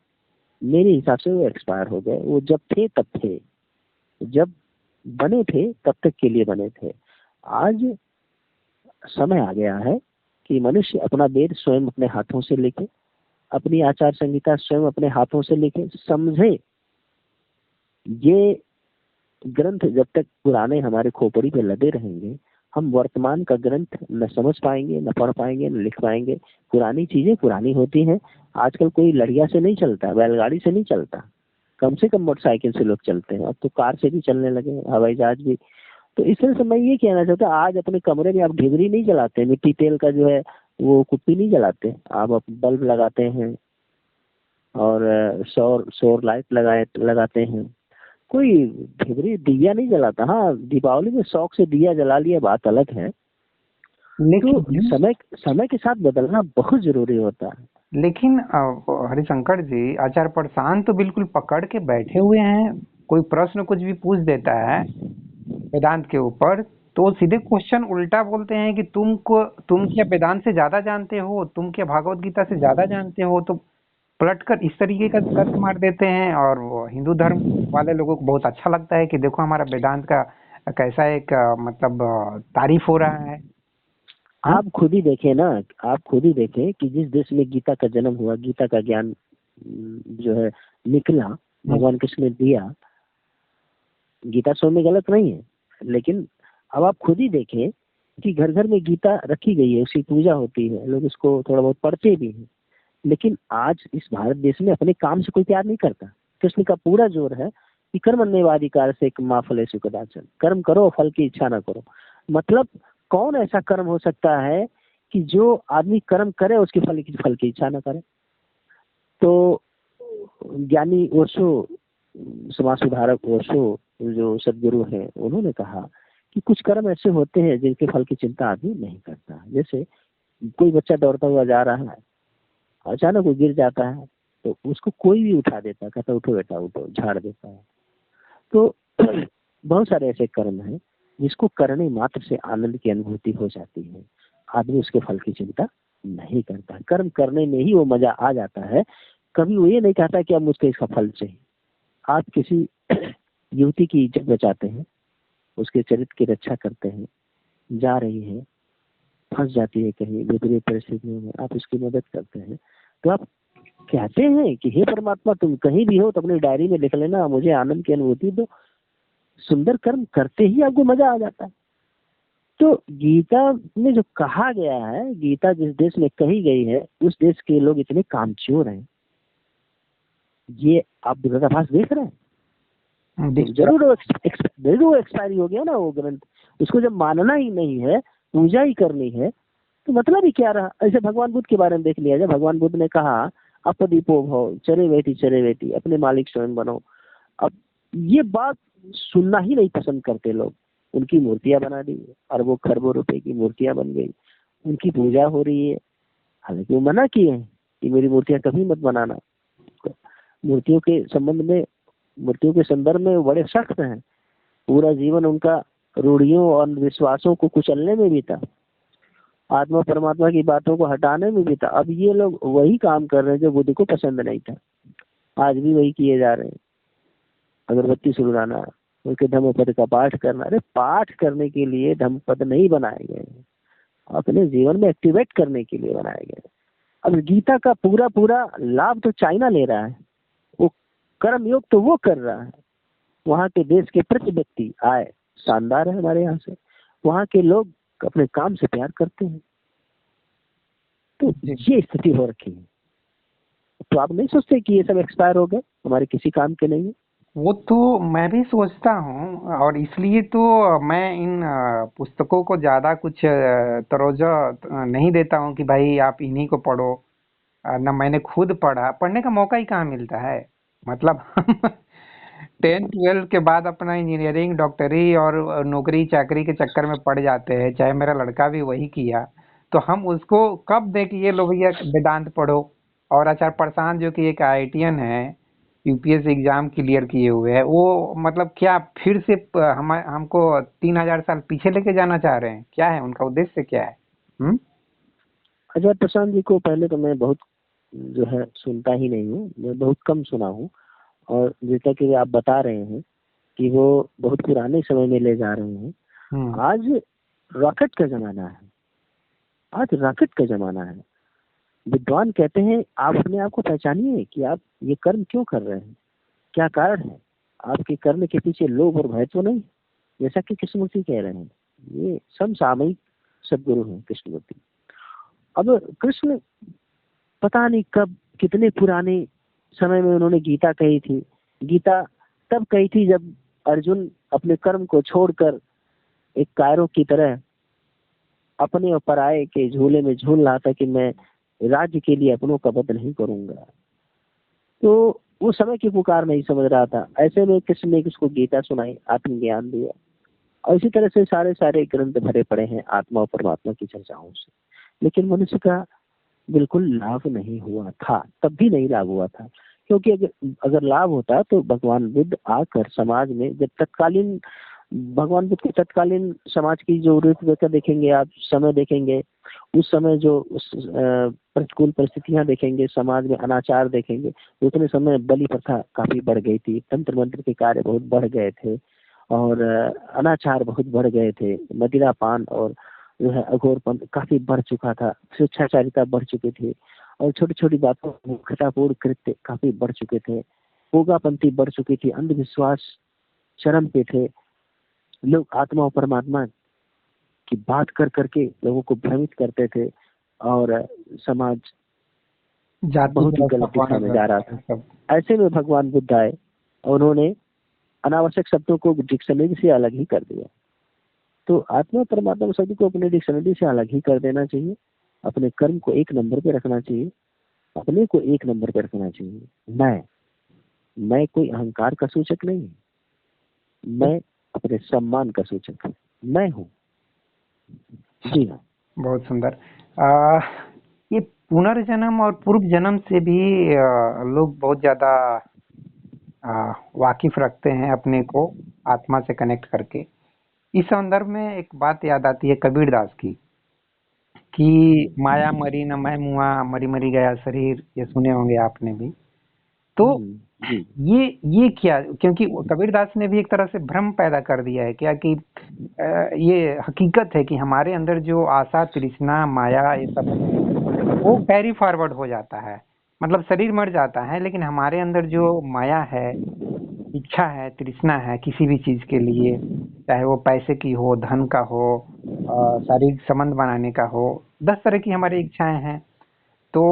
मेरे हिसाब से वो एक्सपायर हो गए। वो जब थे तब थे, जब बने थे तब तक के लिए बने थे। आज समय आ गया है कि मनुष्य अपना वेद स्वयं अपने हाथों से लिखे, अपनी आचार संहिता स्वयं अपने हाथों से लिखे, समझे। ये ग्रंथ जब तक पुराने हमारे खोपड़ी पे लदे रहेंगे, हम वर्तमान का ग्रंथ न समझ पाएंगे, न पढ़ पाएंगे, न लिख पाएंगे। पुरानी चीजें पुरानी होती हैं। आजकल कोई लड़िया से नहीं चलता, बैलगाड़ी से नहीं चलता, कम से कम मोटरसाइकिल से लोग चलते हैं। अब तो कार से भी चलने लगे हैं, हवाई जहाज भी। तो इस तरह से मैं ये कहना चाहता हूँ, आज अपने कमरे में आप ढिबरी नहीं जलाते, मिट्टी तेल का जो है वो कुप्पी नहीं जलाते, आप बल्ब लगाते हैं और सौर सौर लाइट लगाते हैं। कोई ढिबरी दिया नहीं जलाता। हाँ, दीपावली में शौक से दिया जला लिया, बात अलग है। तो लेकिन समय के साथ बदलना बहुत जरूरी होता है। लेकिन हरिशंकर जी, आचार्य प्रशांत तो बिल्कुल पकड़ के बैठे हुए हैं। कोई प्रश्न कुछ भी पूछ देता है वेदांत के ऊपर, तो सीधे क्वेश्चन उल्टा बोलते हैं कि तुम क्या वेदांत से ज्यादा जानते हो, तुम क्या भागवत गीता से ज्यादा जानते हो। तो पलटकर इस तरीके का तर्क मार देते हैं, और वो हिंदू धर्म वाले लोगों को बहुत अच्छा लगता है कि देखो हमारा वेदांत का कैसा एक मतलब तारीफ हो रहा है। आप खुद ही देखें ना, आप खुद ही देखें कि जिस देश में गीता का जन्म हुआ, गीता का ज्ञान जो है निकला, भगवान कृष्ण ने दिया। गीता स्वयं में गलत नहीं है, लेकिन अब आप खुद ही देखें कि घर घर में गीता रखी गई है, उसकी पूजा होती है, लोग उसको थोड़ा बहुत पढ़ते भी हैं। लेकिन आज इस भारत देश में अपने काम से कोई प्यार नहीं करता। कृष्ण का पूरा जोर है कि कर्मण्येवाधिकार से मा फलेषु कदाचन, कर्म करो फल की इच्छा ना करो। मतलब कौन ऐसा कर्म हो सकता है कि जो आदमी कर्म करे उसके फल की इच्छा ना करे। तो ज्ञानी ओशो, समाज सुधारक ओशो जो सदगुरु हैं, उन्होंने कहा कि कुछ कर्म ऐसे होते हैं जिनके फल की चिंता आदमी नहीं करता। जैसे कोई बच्चा दौड़ता हुआ जा रहा है, अचानक वो गिर जाता है, तो उसको कोई भी उठा देता है, कहता उठो बेटा उठो, झाड़ देता है। तो बहुत सारे ऐसे कर्म हैं जिसको करने मात्र से आनंद की अनुभूति हो जाती है। आदमी उसके फल की चिंता नहीं करता। कर्म करने में ही वो मजा आ जाता है। कभी वो ये नहीं कहता कि अब मुझको इसका फल चाहिए। आप किसी युवती की इज्जत बचाते हैं, उसके चरित्र की रक्षा करते हैं, जा रही है, फंस जाती है कहीं विपरीत परिस्थितियों में, आप उसकी मदद करते हैं, तो आप कहते हैं कि हे परमात्मा, तुम कहीं भी हो तो अपनी डायरी में लिख लेना, मुझे आनंद की अनुभूति दो। सुंदर कर्म करते ही आपको मजा आ जाता है। तो गीता में जो कहा गया है, गीता जिस देश में कही गई है, उस देश के लोग इतने कामचोर हैं। ये आप विरोधाभास देख रहे हैं। जरूर वो एक्सपायरी हो गया ना वो ग्रंथ। उसको जब मानना ही नहीं है, पूजा ही करनी है, तो मतलब ही क्या रहा। ऐसे भगवान बुद्ध के बारे में देख लिया जाए। भगवान बुद्ध ने कहा अपदीपो भव, चरे बेटी, अपने मालिक स्वयं बनो। अब ये बात सुनना ही नहीं पसंद करते लोग। उनकी मूर्तियां बना दी, अरबों खरबों रुपए की मूर्तियां बन गई, उनकी पूजा हो रही है। हालांकि वो मना किए हैं कि मेरी मूर्तियां कभी मत बनाना। मूर्तियों के संबंध में, मूर्तियों के संदर्भ में वो बड़े सख्त हैं। पूरा जीवन उनका रूढ़ियों और विश्वासों को कुचलने में भी था, आत्मा परमात्मा की बातों को हटाने में भी था। अब ये लोग वही काम कर रहे हैं जो बुद्ध को पसंद नहीं था। आज भी वही किए जा रहे हैं। अगरबत्ती सुलगाना, उनके धम्मपद का पाठ करना। अरे पाठ करने के लिए धम्मपद नहीं बनाए गए हैं, अपने जीवन में एक्टिवेट करने के लिए बनाए गए हैं। अब गीता का पूरा पूरा लाभ तो चाइना ले रहा है, वो कर्म योग तो वो कर रहा है। वहाँ के देश के प्रति व्यक्ति आय शानदार है हमारे यहाँ से, वहाँ के लोग अपने काम से प्यार करते हैं। तो ये स्थिति हो रखी है। तो आप नहीं सोचते कि ये सब एक्सपायर हो गए, हमारे किसी काम के नहीं है? वो तो मैं भी सोचता हूँ, और इसलिए तो मैं इन पुस्तकों को ज़्यादा कुछ तरोजा नहीं देता हूँ कि भाई आप इन्हीं को पढ़ो। न मैंने खुद पढ़ा, पढ़ने का मौका ही कहाँ मिलता है। मतलब हम 10-12 के बाद अपना इंजीनियरिंग, डॉक्टरी और नौकरी चाकरी के चक्कर में पड़ जाते हैं, चाहे मेरा लड़का भी वही किया। तो हम उसको कब दें कि ये लो भैया वेदांत पढ़ो। और आचार्य प्रशांत जो कि एक आईआईटीएन है, यूपीएससी एग्जाम क्लियर किए हुए हैं, वो मतलब क्या फिर से हमको 3000 साल पीछे लेके जाना चाह रहे हैं? क्या है उनका उद्देश्य, क्या है? अजय प्रशांत जी को पहले तो मैं बहुत जो है सुनता ही नहीं हूँ, मैं बहुत कम सुना हूँ। और जैसा कि आप बता रहे हैं कि वो बहुत पुराने समय में ले जा रहे हैं। आज रॉकेट का जमाना है, आज रॉकेट का जमाना है। विद्वान कहते हैं आप अपने आप को पहचानिए कि आप ये कर्म क्यों कर रहे हैं, क्या कारण है आपके कर्म के पीछे। लोभ और भय तो नहीं, जैसा कि कृष्णमूर्ति कह रहे हैं। ये समसामयिक सदगुरु हैं कृष्णमूर्ति। अब कृष्ण पता नहीं कब कितने पुराने समय में उन्होंने गीता कही थी। गीता तब कही थी जब अर्जुन अपने कर्म को छोड़कर एक कायरों की तरह अपने और पराये के झूले में झूल रहा था कि मैं राज्य के लिए अपनों का वध नहीं करूंगा। तो वो समय की पुकार नहीं समझ रहा था। ऐसे में कृष्ण ने उसको गीता सुनाई, आत्मज्ञान दिया। और इसी तरह से सारे सारे ग्रंथ भरे पड़े हैं आत्मा और परमात्मा की चर्चाओं से। लेकिन मनुष्य का बिल्कुल लाभ नहीं हुआ था, तब भी नहीं लाभ हुआ था। क्योंकि अगर लाभ होता तो भगवान बुद्ध आकर समाज में, जब तत्कालीन भगवान बुद्ध के तत्कालीन समाज की जो रूपरेखा देखेंगे आप, समय देखेंगे, उस समय जो प्रतिकूल परिस्थितियां देखेंगे, समाज में अनाचार देखेंगे, उतने समय बलि प्रथा काफी बढ़ गई थी, तंत्र मंत्र के कार्य बहुत बढ़ गए थे, और अनाचार बहुत बढ़ गए थे, मदिरा पान और जो है अघोरपन काफी बढ़ चुका था, स्वेच्छाचारिता बढ़ चुकी थी, और छोटी छोटी बातों मूर्खतापूर्ण कृत्य काफी बढ़ चुके थे, होगापंथी बढ़ चुकी थी, अंधविश्वास चरम पे थे। लोग आत्मा और परमात्मा की बात कर करके लोगों को भ्रमित करते थे, और समाज बहुत ही गलत दिशा में जा रहा था। ऐसे में भगवान बुद्ध आए और उन्होंने अनावश्यक शब्दों को डिक्शनरी से अलग ही कर दिया। तो आत्मा परमात्मा शब्द को अपने डिक्शनरी से अलग ही कर देना चाहिए। अपने कर्म को एक नंबर पे रखना चाहिए, अपने को एक नंबर पे रखना चाहिए। मैं कोई अहंकार का सूचक नहीं, मैं अपने सम्मान का सूचक मैं हूँ। जी हाँ, बहुत सुंदर। ये पुनर्जन्म और पूर्व जन्म से भी लोग बहुत ज्यादा वाकिफ रखते हैं अपने को आत्मा से कनेक्ट करके। इस संदर्भ में एक बात याद आती है कबीरदास की, कि माया मरी न मैं मुआ, मरी मरी गया शरीर। ये सुने होंगे आपने भी। तो ये क्या, क्योंकि कबीरदास ने भी एक तरह से भ्रम पैदा कर दिया है क्या, कि ये हकीकत है कि हमारे अंदर जो आशा, तृष्णा, माया, ये सब वो कैरी फॉरवर्ड हो जाता है। मतलब शरीर मर जाता है, लेकिन हमारे अंदर जो माया है, इच्छा है, तृष्णा है किसी भी चीज के लिए, चाहे वो पैसे की हो, धन का हो, शारीरिक संबंध बनाने का हो, 10 तरह की हमारी इच्छाएं हैं। तो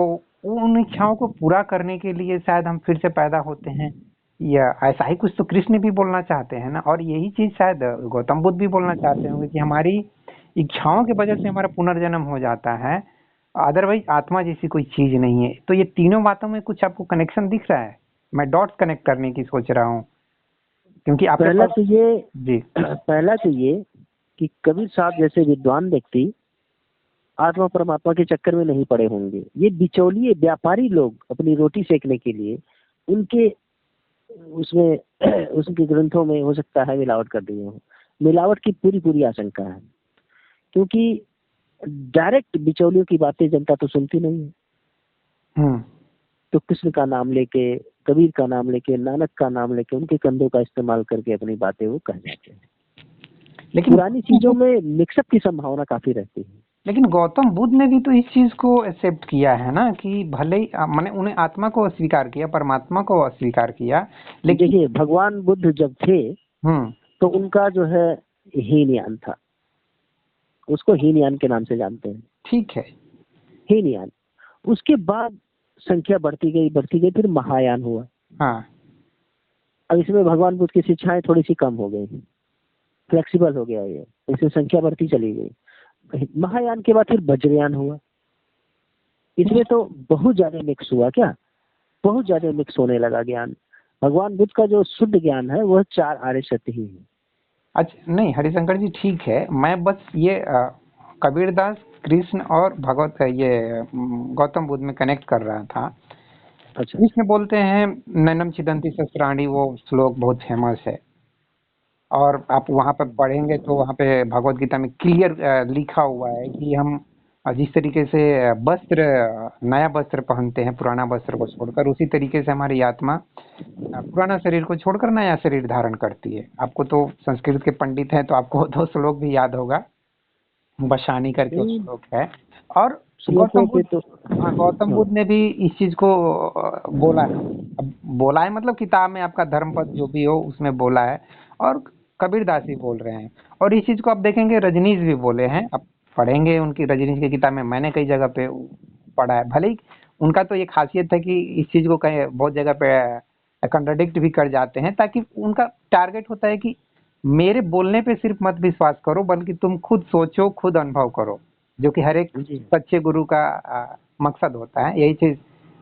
उन इच्छाओं को पूरा करने के लिए शायद हम फिर से पैदा होते हैं, या ऐसा ही कुछ तो कृष्ण भी बोलना चाहते हैं ना। और यही चीज शायद गौतम बुद्ध भी बोलना चाहते होंगे कि हमारी इच्छाओं की वजह से हमारा पुनर्जन्म हो जाता है, अदरवाइज आत्मा जैसी कोई चीज नहीं है। तो ये तीनों बातों में कुछ आपको कनेक्शन दिख रहा है? मैं डॉट्स कनेक्ट करने की सोच रहा हूँ, क्योंकि आपके पहला पास तो ये जी पहला तो ये कि कबीर साहब जैसे विद्वान व्यक्ति आत्मा परमात्मा के चक्कर में नहीं पड़े होंगे। ये बिचौलिए व्यापारी लोग अपनी रोटी सेकने के लिए उनके उसमें उसके ग्रंथों में हो सकता है मिलावट कर दिए हो। मिलावट की पूरी पूरी आशंका है, क्योंकि डायरेक्ट बिचौलियों की बातें जनता तो सुनती नहीं है। तो कृष्ण का नाम लेके, कबीर का नाम लेके, नानक का नाम लेके, उनके कंधों का इस्तेमाल करके अपनी बातें वो कह जाते हैं। लेकिन पुरानी चीजों में मिक्सअप की संभावना काफी रहती है। लेकिन गौतम बुद्ध ने भी तो इस चीज को एक्सेप्ट किया है ना, कि भले ही मैंने उन्हें आत्मा को अस्वीकार किया, परमात्मा को अस्वीकार किया, लेकिन देखिए भगवान बुद्ध जब थे हम्म तो उनका जो है हीनयान था, उसको हीनयान के नाम से जानते हैं, ठीक है। हीनयान। उसके बाद संख्या बढ़ती गई, फिर महायान हुआ। हाँ अब इसमें भगवान बुद्ध की शिक्षाएं थोड़ी सी कम हो गई, फ्लेक्सिबल हो गया ये, इसमें संख्या बढ़ती चली गई। महायान के बाद फिर वज्रयान हुआ। इसमें तो बहुत ज्यादा मिक्स हुआ, क्या बहुत ज्यादा मिक्स होने लगा ज्ञान। भगवान बुद्ध का जो शुद्ध ज्ञान है वह 4 आर्य सत्य ही है। अच्छा, नहीं हरिशंकर जी ठीक है, मैं बस ये कबीरदास, कृष्ण और भगवत ये गौतम बुद्ध में कनेक्ट कर रहा था। अच्छा कृष्ण बोलते हैं नैनम छिदन्ति शस्त्राणि, वो श्लोक बहुत फेमस है, और आप वहां पर पढ़ेंगे तो वहां पे भगवत गीता में क्लियर लिखा हुआ है कि हम जिस तरीके से वस्त्र, नया वस्त्र पहनते हैं पुराना वस्त्र को छोड़कर, उसी तरीके से हमारी आत्मा पुराना शरीर को छोड़कर नया शरीर धारण करती है। आपको तो संस्कृत के पंडित हैं तो आपको 2 श्लोक भी याद होगा, बशानी करके वो श्लोक है। और श्लोकों पे तो गौतम बुद्ध ने भी इस चीज को बोला है। अब बोला है मतलब किताब में आपका धर्मपद जो भी हो उसमें बोला है, और कबीरदास भी बोल रहे हैं। और इस चीज को आप देखेंगे रजनीश भी बोले हैं, आप पढ़ेंगे उनकी रजनीश की किताब में, मैंने कई जगह पे पढ़ा है। भले ही उनका तो ये खासियत है कि इस चीज को कहीं बहुत जगह पे कंट्राडिक्ट भी कर जाते हैं, ताकि उनका टारगेट होता है कि मेरे बोलने पे सिर्फ मत विश्वास करो, बल्कि तुम खुद सोचो, खुद अनुभव करो, जो कि हर एक जी सच्चे गुरु का मकसद होता है। यही चीज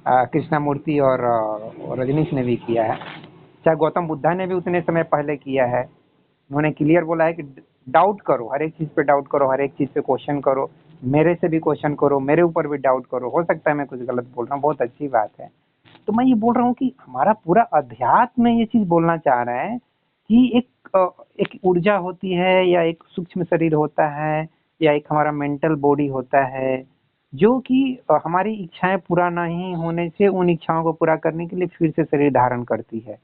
कृष्णामूर्ति और रजनीश ने भी किया है, चाहे गौतम बुद्धा ने भी उतने समय पहले किया है। उन्होंने क्लियर बोला है कि डाउट करो, हर एक चीज पे डाउट करो, हर एक चीज पे क्वेश्चन करो, मेरे से भी क्वेश्चन करो, मेरे ऊपर भी डाउट करो, हो सकता है मैं कुछ गलत बोल रहा हूँ, बहुत अच्छी बात है। तो मैं ये बोल रहा हूँ कि हमारा पूरा अध्यात्म में ये चीज बोलना चाह रहा है कि एक ऊर्जा होती है, या एक सूक्ष्म शरीर होता है, या एक हमारा मेंटल बॉडी होता है, जो कि हमारी इच्छाएं पूरा नहीं होने से उन इच्छाओं को पूरा करने के लिए फिर से शरीर धारण करती है।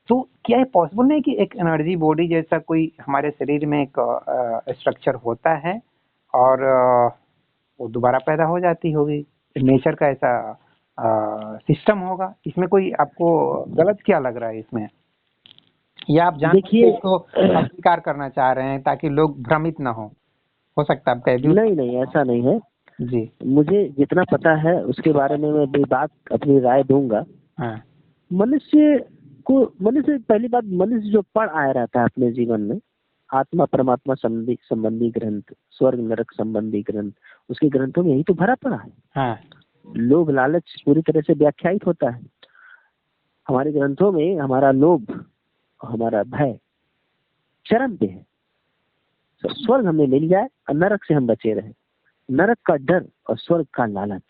तो क्या ये पॉसिबल नहीं कि एक एनर्जी बॉडी जैसा कोई हमारे शरीर में एक स्ट्रक्चर होता है, और वो दोबारा पैदा हो जाती होगी, नेचर का ऐसा सिस्टम होगा? इसमें कोई आपको गलत क्या लग रहा है इसमें, या आप जान देखिए इसको अस्वीकार करना चाह रहे हैं ताकि लोग भ्रमित ना हो सकता है आपका व्यू। नहीं नहीं, ऐसा नहीं है। जी मुझे जितना पता है उसके बारे में मैं भी बात अपनी राय दूंगा। हाँ मनुष्य मनुष्य पहली बात, मनुष्य जो पढ़ आया रहता है अपने जीवन में, आत्मा परमात्मा संबंधी ग्रंथ, स्वर्ग नरक संबंधी ग्रंथ, उसके ग्रंथों में यही तो भरा पड़ा है। हाँ लोभ लालच पूरी तरह से व्याख्यायित होता है हमारे ग्रंथों में। हमारा लोभ, हमारा भय चरम पे है। तो स्वर्ग हमें मिल जाए और नरक से हम बचे रहे। नरक का डर और स्वर्ग का लालच,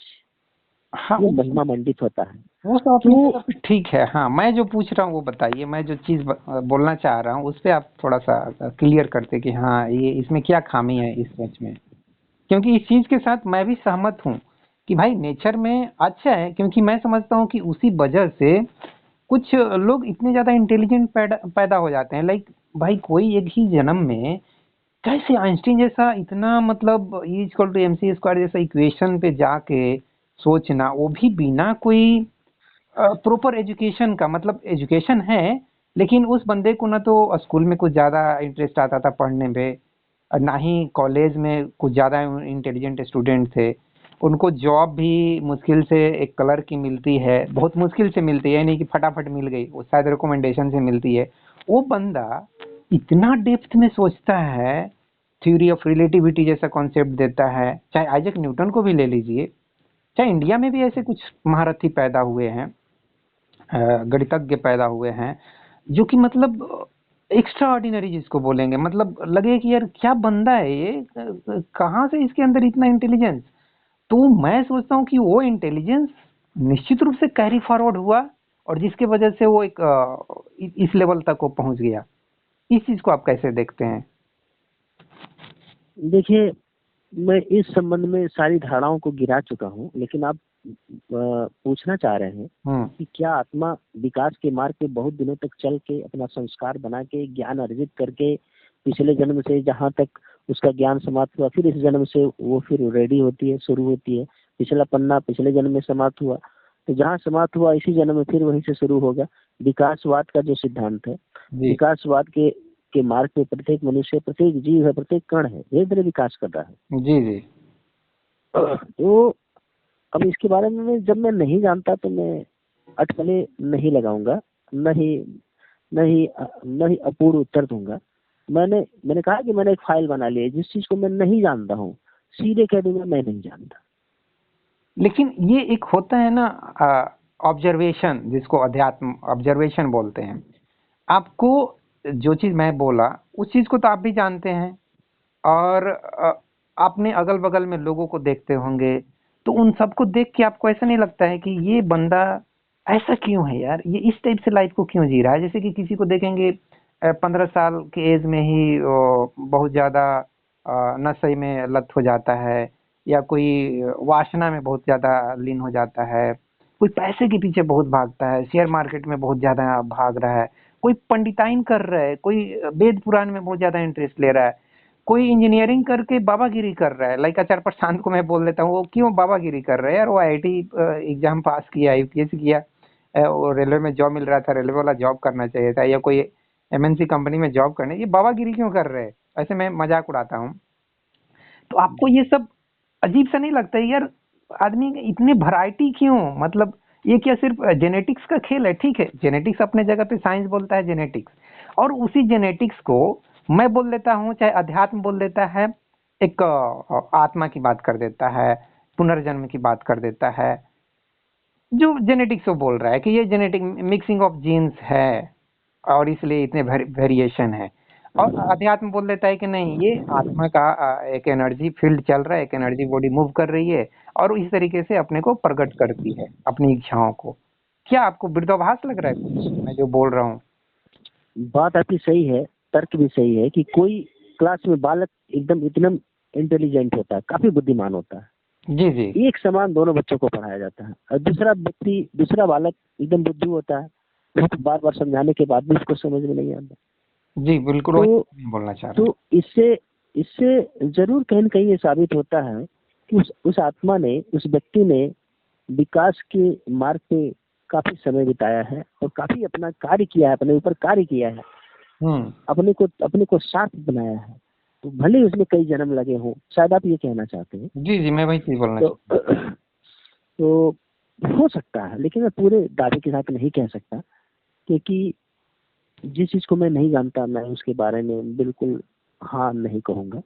हाँ, ये महिमा मंडित होता है। वो तो अपनी जगह पे ठीक है। हाँ, मैं जो पूछ रहा हूँ वो बताइए, मैं जो चीज बोलना चाह रहा हूँ उस पे आप थोड़ा सा क्लियर करते कि हाँ ये इसमें क्या खामी है इस सोच में। क्योंकि इस चीज के साथ मैं भी सहमत हूँ कि भाई नेचर में अच्छा है, क्योंकि मैं समझता हूँ कि उसी वजह से कुछ लोग इतने ज्यादा इंटेलिजेंट पैदा हो जाते हैं। लाइक भाई कोई एक ही जन्म में कैसे आइंस्टीन जैसा इतना, मतलब E equal to MC square जैसा इक्वेशन पे जाके सोचना, वो भी बिना कोई प्रॉपर एजुकेशन का। मतलब एजुकेशन है, लेकिन उस बंदे को ना तो स्कूल में कुछ ज्यादा इंटरेस्ट आता था पढ़ने में, और ना ही कॉलेज में कुछ ज्यादा इंटेलिजेंट स्टूडेंट थे। उनको जॉब भी मुश्किल से एक कलर की मिलती है, बहुत मुश्किल से मिलती है, नहीं कि फटाफट मिल गई, वो शायद रिकमेंडेशन से मिलती है। वो बंदा इतना डेप्थ में सोचता है, थ्योरी ऑफ रिलेटिविटी जैसा कॉन्सेप्ट देता है। चाहे आइजैक न्यूटन को भी ले लीजिए, चाहे इंडिया में भी ऐसे कुछ महारथी पैदा हुए हैं, गणितज्ञ पैदा हुए हैं, जो कि मतलब एक्स्ट्रा ऑर्डिनरी जिसको बोलेंगे, मतलब लगे कि यार क्या बंदा है ये, कहाँ से इसके अंदर इतना इंटेलिजेंस। तो मैं सोचता हूँ कि वो इंटेलिजेंस निश्चित रूप से कैरी फॉरवर्ड हुआ, और जिसके वजह से वो एक इस लेवल तक वो पहुंच गया। इस चीज को आप कैसे देखते हैं? देखिए मैं इस संबंध में सारी धारणाओं को गिरा चुका हूँ, लेकिन आप पूछना चाह रहे हैं कि क्या आत्मा विकास के मार्ग पे बहुत दिनों तक चल के अपना संस्कार बना के ज्ञान अर्जित करके पिछले जन्म से जहाँ तक उसका ज्ञान समाप्त हुआ, फिर इस जन्म से वो फिर रेडी होती है, शुरू होती है। पिछला पन्ना पिछले जन्म में समाप्त हुआ, तो जहाँ समाप्त हुआ इसी जन्म में फिर वहीं से शुरू होगा। विकासवाद का जो सिद्धांत है, जी विकासवाद के मार्ग में प्रत्येक मनुष्य, प्रत्येक जीव है, प्रत्येक कण है, धीरे धीरे विकास कर रहा है। जी जी तो अब इसके बारे में जब मैं नहीं जानता तो मैं अटकलें नहीं लगाऊंगा, नहीं नहीं नहीं अपूर्ण उत्तर दूंगा। मैंने कहा कि मैंने एक फाइल बना ली है, जिस चीज को मैं नहीं जानता हूँ सीधे कह दूंगा मैं नहीं जानता। लेकिन ये एक होता है ना ऑब्जर्वेशन, जिसको अध्यात्म ऑब्जर्वेशन बोलते हैं। आपको जो चीज मैं बोला उस चीज को तो आप भी जानते हैं, और आपने अगल बगल में लोगों को देखते होंगे, तो उन सबको देख के आपको ऐसा नहीं लगता है कि ये बंदा ऐसा क्यों है यार, ये इस टाइप से लाइफ को क्यों जी रहा है। जैसे कि किसी को देखेंगे 15 साल के एज में ही बहुत ज्यादा नशे में लत हो जाता है, या कोई वासना में बहुत ज्यादा लीन हो जाता है, कोई पैसे के पीछे बहुत भागता है, शेयर मार्केट में बहुत ज्यादा भाग रहा है, कोई पंडिताइन कर रहा है, कोई वेद पुराण में बहुत ज्यादा इंटरेस्ट ले रहा है, कोई इंजीनियरिंग करके बाबागिरी कर रहा है। लाइक आचार्य प्रशांत को मैं बोल लेता हूँ, वो क्यों बाबागिरी कर रहा है यार, वो आईआईटी एग्जाम पास किया, यूपीएससी किया, वो रेलवे में जॉब मिल रहा था, रेलवे वाला जॉब करना चाहिए था, या कोई एमएनसी कंपनी में जॉब करने, ये बाबागिरी क्यों कर रहे हैं। ऐसे मैं मजाक उड़ाता हूँ। तो आपको ये सब अजीब सा नहीं लगता है यार, आदमी के इतने वैरायटी क्यों, मतलब ये क्या सिर्फ जेनेटिक्स का खेल है। ठीक है, जेनेटिक्स अपने जगह पे, साइंस बोलता है जेनेटिक्स, और उसी जेनेटिक्स को मैं बोल देता हूँ, चाहे अध्यात्म बोल देता है, एक आत्मा की बात कर देता है, पुनर्जन्म की बात कर देता है। जो जेनेटिक्स वो बोल रहा है कि ये जेनेटिक मिक्सिंग ऑफ जीन्स है, और इसलिए इतने वेरिएशन है। और अध्यात्म बोल देता है कि नहीं, ये आत्मा का एक एनर्जी फील्ड चल रहा है, एक एनर्जी बॉडी मूव कर रही है, और इस तरीके से अपने को प्रकट करती है अपनी इच्छाओं को। क्या आपको विरोधाभास लग रहा है कुछ मैं जो बोल रहा हूँ? बात आपकी सही है, तर्क भी सही है कि कोई क्लास में बालक एकदम इतना इंटेलिजेंट होता है, काफी बुद्धिमान होता है, जी जी एक समान दोनों बच्चों को पढ़ाया जाता है, और दूसरा बालक एकदम बुद्धू होता है, उसको बार बार समझाने के बाद भी उसको समझ में नहीं आता। जी बिल्कुल, तो वही मैं बोलना चाह रहा हूँ। तो इससे इससे जरूर कहीं न कहीं ये साबित होता है कि उस आत्मा ने, उस व्यक्ति ने विकास के मार्ग पे काफी समय बिताया है और काफी अपना कार्य किया है, अपने ऊपर कार्य किया है, अपने को शार्प बनाया है। तो भले ही उसमें कई जन्म लगे हों, शायद आप ये कहना चाहते हैं। जी जी, मैं वही चीज बोलना चाहता हूँ। तो हो सकता है, लेकिन मैं पूरे दावे के साथ नहीं कह सकता, क्योंकि जिस चीज को मैं नहीं जानता मैं उसके बारे में बिल्कुल हाँ नहीं कहूँगा,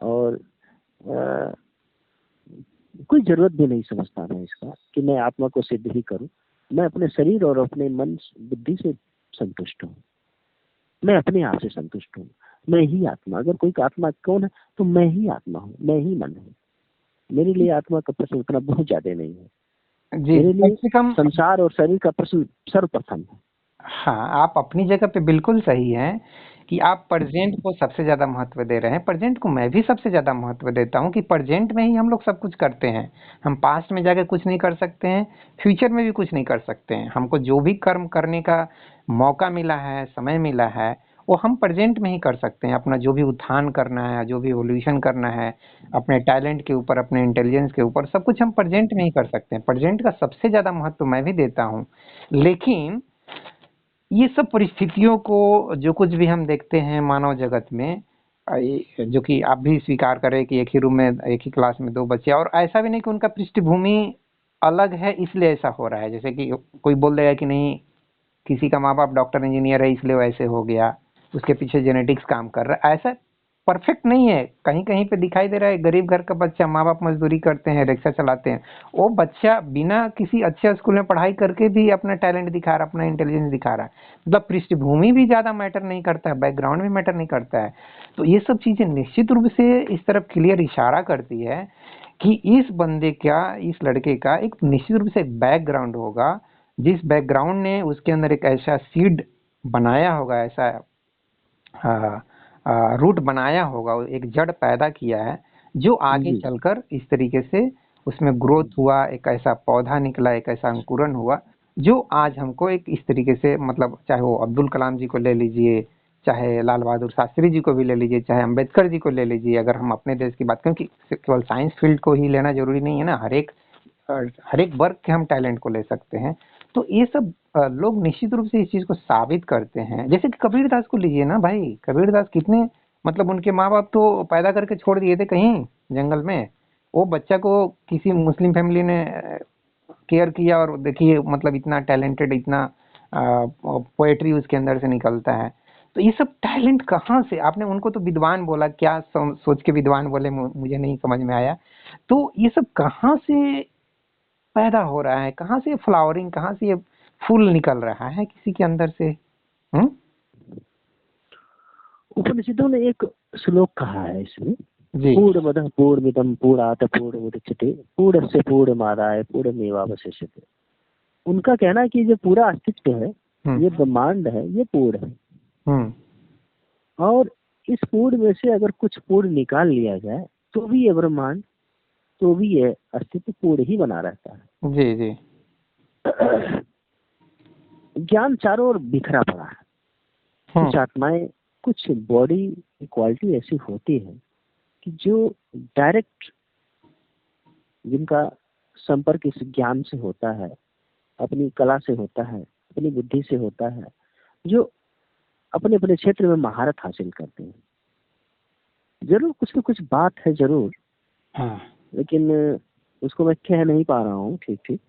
और अ, कोई जरूरत भी नहीं समझता मैं इसका कि मैं आत्मा को सिद्ध ही करूं। मैं अपने शरीर और अपने मन बुद्धि से संतुष्ट हूँ, मैं अपने आप से संतुष्ट हूँ। मैं ही आत्मा, अगर कोई आत्मा कौन है तो मैं ही आत्मा हूँ, मैं ही मन हूँ। मेरे लिए आत्मा का प्रश्न उतना बहुत ज्यादा नहीं है, जी, मेरे कम लिए से कम। संसार और शरीर का प्रश्न सर्वप्रथम है। हाँ, आप अपनी जगह पे बिल्कुल सही हैं कि आप प्रेजेंट को सबसे ज़्यादा महत्व दे रहे हैं। प्रेजेंट को मैं भी सबसे ज़्यादा महत्व देता हूँ कि प्रेजेंट में ही हम लोग सब कुछ करते हैं। हम पास्ट में जाके कुछ नहीं कर सकते हैं, फ्यूचर में भी कुछ नहीं कर सकते हैं। हमको जो भी कर्म करने का मौका मिला है, समय मिला है, वो हम प्रेजेंट में ही कर सकते हैं। अपना जो भी उत्थान करना है, जो भी एवोल्यूशन करना है, अपने टैलेंट के ऊपर, अपने इंटेलिजेंस के ऊपर, सब कुछ हम प्रेजेंट में ही कर सकते हैं। प्रेजेंट का सबसे ज़्यादा महत्व मैं भी देता हूँ। लेकिन ये सब परिस्थितियों को, जो कुछ भी हम देखते हैं मानव जगत में, जो कि आप भी स्वीकार करें कि एक ही रूम में, एक ही क्लास में दो बच्चे, और ऐसा भी नहीं कि उनका पृष्ठभूमि अलग है इसलिए ऐसा हो रहा है। जैसे कि कोई बोल देगा कि नहीं, किसी का माँ बाप डॉक्टर इंजीनियर है इसलिए वैसे हो गया, उसके पीछे जेनेटिक्स काम कर रहा है। ऐसा परफेक्ट नहीं है। कहीं कहीं पे दिखाई दे रहा है, गरीब घर का बच्चा, माँ बाप मजदूरी करते हैं, रिक्शा चलाते हैं, वो बच्चा बिना किसी अच्छे स्कूल में पढ़ाई करके भी अपना टैलेंट दिखा रहा है, अपना इंटेलिजेंस दिखा रहा है। मतलब पृष्ठभूमि भी ज्यादा मैटर नहीं करता है, बैकग्राउंड भी मैटर नहीं करता है। तो ये सब चीजें निश्चित रूप से इस तरफ क्लियर इशारा करती है कि इस बंदे का, इस लड़के का एक निश्चित रूप से एक बैकग्राउंड होगा, जिस बैकग्राउंड ने उसके अंदर एक ऐसा सीड बनाया होगा, ऐसा रूट बनाया होगा, एक जड़ पैदा किया है, जो आगे जी चलकर इस तरीके से उसमें ग्रोथ हुआ, एक ऐसा पौधा निकला, एक ऐसा अंकुरन हुआ जो आज हमको एक इस तरीके से, मतलब चाहे वो अब्दुल कलाम जी को ले लीजिए, चाहे लाल बहादुर शास्त्री जी को भी ले लीजिए, चाहे अंबेडकर जी को ले लीजिए। अगर हम अपने देश की बात करें कि केवल साइंस फील्ड को ही लेना जरूरी नहीं है ना, हर एक वर्ग के हम टैलेंट को ले सकते हैं। तो ये सब लोग निश्चित रूप से इस चीज को साबित करते हैं। जैसे कि कबीरदास को लीजिए ना भाई, कबीरदास कितने, मतलब उनके माँ बाप तो पैदा करके छोड़ दिए थे कहीं जंगल में, वो बच्चा को किसी मुस्लिम फैमिली ने केयर किया, और देखिए मतलब इतना टैलेंटेड, इतना पोएट्री उसके अंदर से निकलता है। तो ये सब टैलेंट कहाँ से, आपने उनको तो विद्वान बोला, क्या सोच के विद्वान बोले मुझे नहीं समझ में आया। तो ये सब कहाँ से पैदा हो रहा है, कहाँ से फ्लावरिंग, कहाँ से ये फूल निकल रहा है किसी के अंदर से? हम्म। उपनिषदों ने एक श्लोक कहा है इसमें, जी। पूर्णमदः पूर्णमिदं पूर्णात् पूर्णमुदच्यते पूर्णस्य पूर्णमादाय पूर्णमेवावशिष्यते। उनका कहना है कि जो पूरा अस्तित्व है, ये ब्रह्मांड है, ये पूर्ण है, और इस पूर्ण में से अगर कुछ पूर्ण निकाल लिया जाए तो भी ये ब्रह्मांड, तो भी ये अस्तित्व पूर्ण ही बना रहता है। जी जी। ज्ञान चारों ओर बिखरा पड़ा है। कुछ आत्माएं, कुछ बॉडी की क्वालिटी ऐसी होती है कि जो डायरेक्ट, जिनका संपर्क इस ज्ञान से होता है, अपनी कला से होता है, अपनी बुद्धि से होता है, जो अपने अपने क्षेत्र में महारत हासिल करते हैं। जरूर कुछ न कुछ बात है जरूर, लेकिन उसको मैं कह नहीं पा रहा हूँ ठीक ठीक।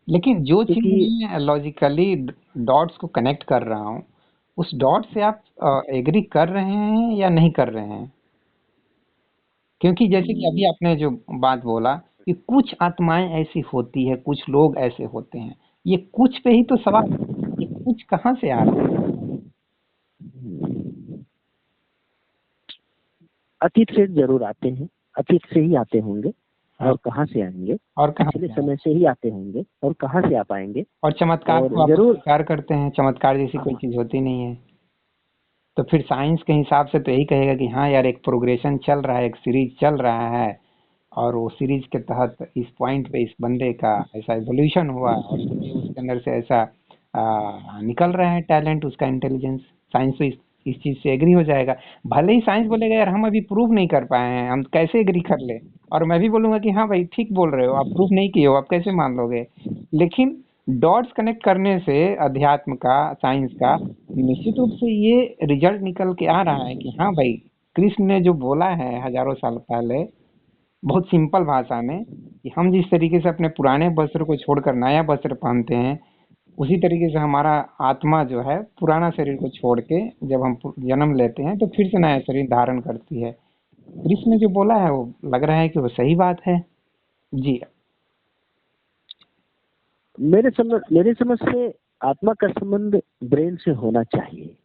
लेकिन जो चीज मैं लॉजिकली डॉट्स को कनेक्ट कर रहा हूँ, उस डॉट से आप एग्री कर रहे हैं या नहीं कर रहे हैं? क्योंकि जैसे कि अभी आपने जो बात बोला कि कुछ आत्माएं ऐसी होती है, कुछ लोग ऐसे होते हैं, ये कुछ पे ही तो सवाल है, ये कुछ कहाँ से आ रहा है? अतीत से जरूर आते हैं, अतीत से ही आते होंगे, और कहाँ से आएंगे, और कहाँ पिछले समय से ही आते होंगे, और कहाँ से आ पाएंगे। और चमत्कार और को आप जरूर स्वीकार करते हैं, चमत्कार जैसी कोई चीज होती नहीं है। तो फिर साइंस के हिसाब से तो यही कहेगा कि हाँ यार, एक प्रोग्रेशन चल रहा है, एक सीरीज चल रहा है, और वो सीरीज के तहत इस पॉइंट पे इस बंदे का ऐसा एवोल्यूशन हुआ, और ये उसके अंदर से ऐसा निकल रहा है टैलेंट, उसका इंटेलिजेंस। साइंस तो इस चीज से एग्री हो जाएगा। भले ही साइंस बोलेगा यार हम अभी प्रूव नहीं कर पाए हैं, हम कैसे एग्री कर ले, और मैं भी बोलूंगा कि हाँ भाई ठीक बोल रहे हो, आप प्रूव नहीं किए हो, आप कैसे मान लोगे। लेकिन डॉट्स कनेक्ट करने से अध्यात्म का, साइंस का, निश्चित रूप से ये रिजल्ट निकल के आ रहा है कि हाँ भाई, कृष्ण ने जो बोला है हजारों साल पहले, बहुत सिंपल भाषा में, कि हम जिस तरीके से अपने पुराने वस्त्र को छोड़कर नया वस्त्र पहनते हैं, उसी तरीके से हमारा आत्मा जो है पुराना शरीर को छोड़ के जब हम जन्म लेते हैं तो फिर से नया शरीर धारण करती है। कृष्ण ने जो बोला है वो लग रहा है कि वो सही बात है। जी। मेरे समझ से आत्मा का संबंध ब्रेन से होना चाहिए।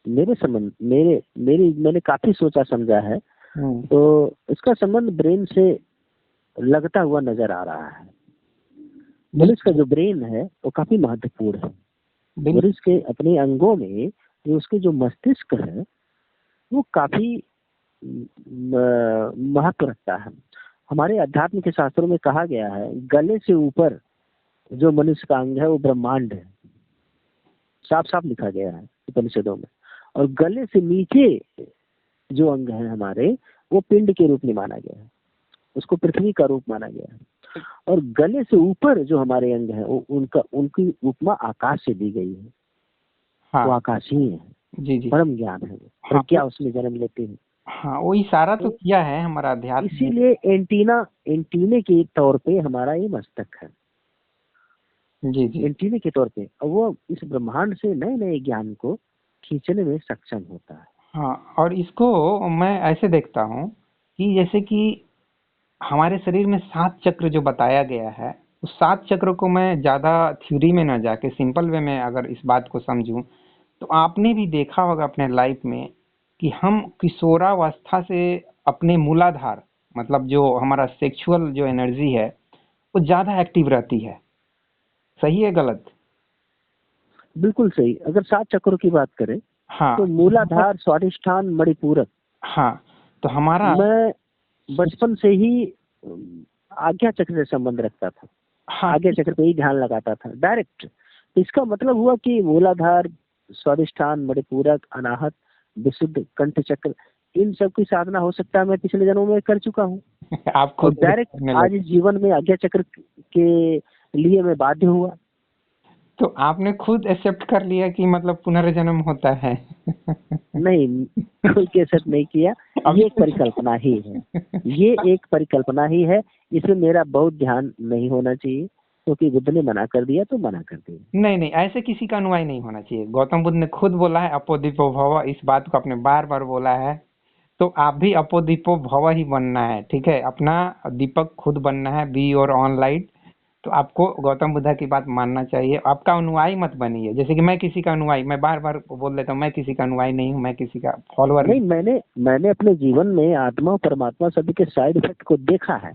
मेरे संबंध मेरे मेरी मैंने काफी सोचा समझा है, तो इसका संबंध ब्रेन से लगता हुआ नजर आ रहा है। मनुष्य का जो ब्रेन है वो काफी महत्वपूर्ण है। मनुष्य के अपने अंगों में जो उसके जो मस्तिष्क है वो काफी महत्व रखता है। हमारे अध्यात्म के शास्त्रों में कहा गया है, गले से ऊपर जो मनुष्य का अंग है वो ब्रह्मांड है, साफ साफ लिखा गया है उपनिषदों में। और गले से नीचे जो अंग है हमारे, वो पिंड के रूप में माना गया है, उसको पृथ्वी का रूप माना गया है। और गले से ऊपर जो हमारे अंग है वो उनकी उपमा आकाश से दी गई है। हाँ, वो आकाशीय है। जी जी, परम ज्ञान है वो। हाँ, क्या उसमें जन्म लेते हैं। हाँ, वो इशारा तो किया है हमारा अध्यात्म। इसीलिए एंटीने के तौर पे हमारा ये मस्तक है। जी जी, एंटीने के तौर पे वो इस ब्रह्मांड से नए नए ज्ञान को खींचने में सक्षम होता है। हाँ, और इसको मैं ऐसे देखता हूँ कि जैसे कि हमारे शरीर में 7 चक्र जो बताया गया है, उस 7 चक्र को मैं ज्यादा थ्योरी में ना जाके सिंपल वे में अगर इस बात को समझूं, तो आपने भी देखा होगा अपने लाइफ में कि हम किशोरावस्था से अपने मूलाधार, मतलब जो हमारा सेक्सुअल जो एनर्जी है वो ज्यादा एक्टिव रहती है। सही है गलत? बिल्कुल सही। अगर 7 चक्रों की बात करें, हाँ, तो मूलाधार, स्वादिष्ठान, मणिपूरक। हाँ, तो हमारा मैं बचपन से ही आज्ञा चक्र से संबंध रखता था, हाँ आज्ञा चक्र पे ही ध्यान लगाता था डायरेक्ट। तो इसका मतलब हुआ कि मूलाधार, स्वादिष्ठान, मणिपूरक, अनाहत, विशुद्ध, कंठ चक्र, इन सब की साधना हो सकता है मैं पिछले जन्मों में कर चुका हूँ, आप और खुद डायरेक्ट करने आज लगे। इस जीवन में आज्ञा चक्र के लिए मैं बाध्य हुआ। तो आपने खुद एक्सेप्ट कर लिया कि मतलब पुनर्जन्म होता है। नहीं, कोई कैसेट नहीं किया, अभी ये एक परिकल्पना ही है, ये एक परिकल्पना ही है। इसमें मेरा बहुत ध्यान नहीं होना चाहिए, क्योंकि बुद्ध ने मना कर दिया तो मना कर दिया। नहीं नहीं, ऐसे किसी का अनुयायी नहीं होना चाहिए। गौतम बुद्ध ने खुद बोला है अपो दीपो भव, इस बात को आपने बार बार बोला है। तो आप भी अपो दीपो भव ही बनना है, ठीक है। अपना दीपक खुद बनना है, बी योर ऑन लाइट। तो आपको गौतम बुद्ध की बात मानना चाहिए, आपका अनुयायी मत बनिए। जैसे कि मैं किसी का अनुयायी, मैं बार बार बोल देता हूँ मैं किसी का अनुयायी नहीं हूँ, मैं किसी का फॉलोअर नहीं, नहीं। मैंने अपने जीवन में आत्मा और परमात्मा शब्द के साइड इफेक्ट को देखा है।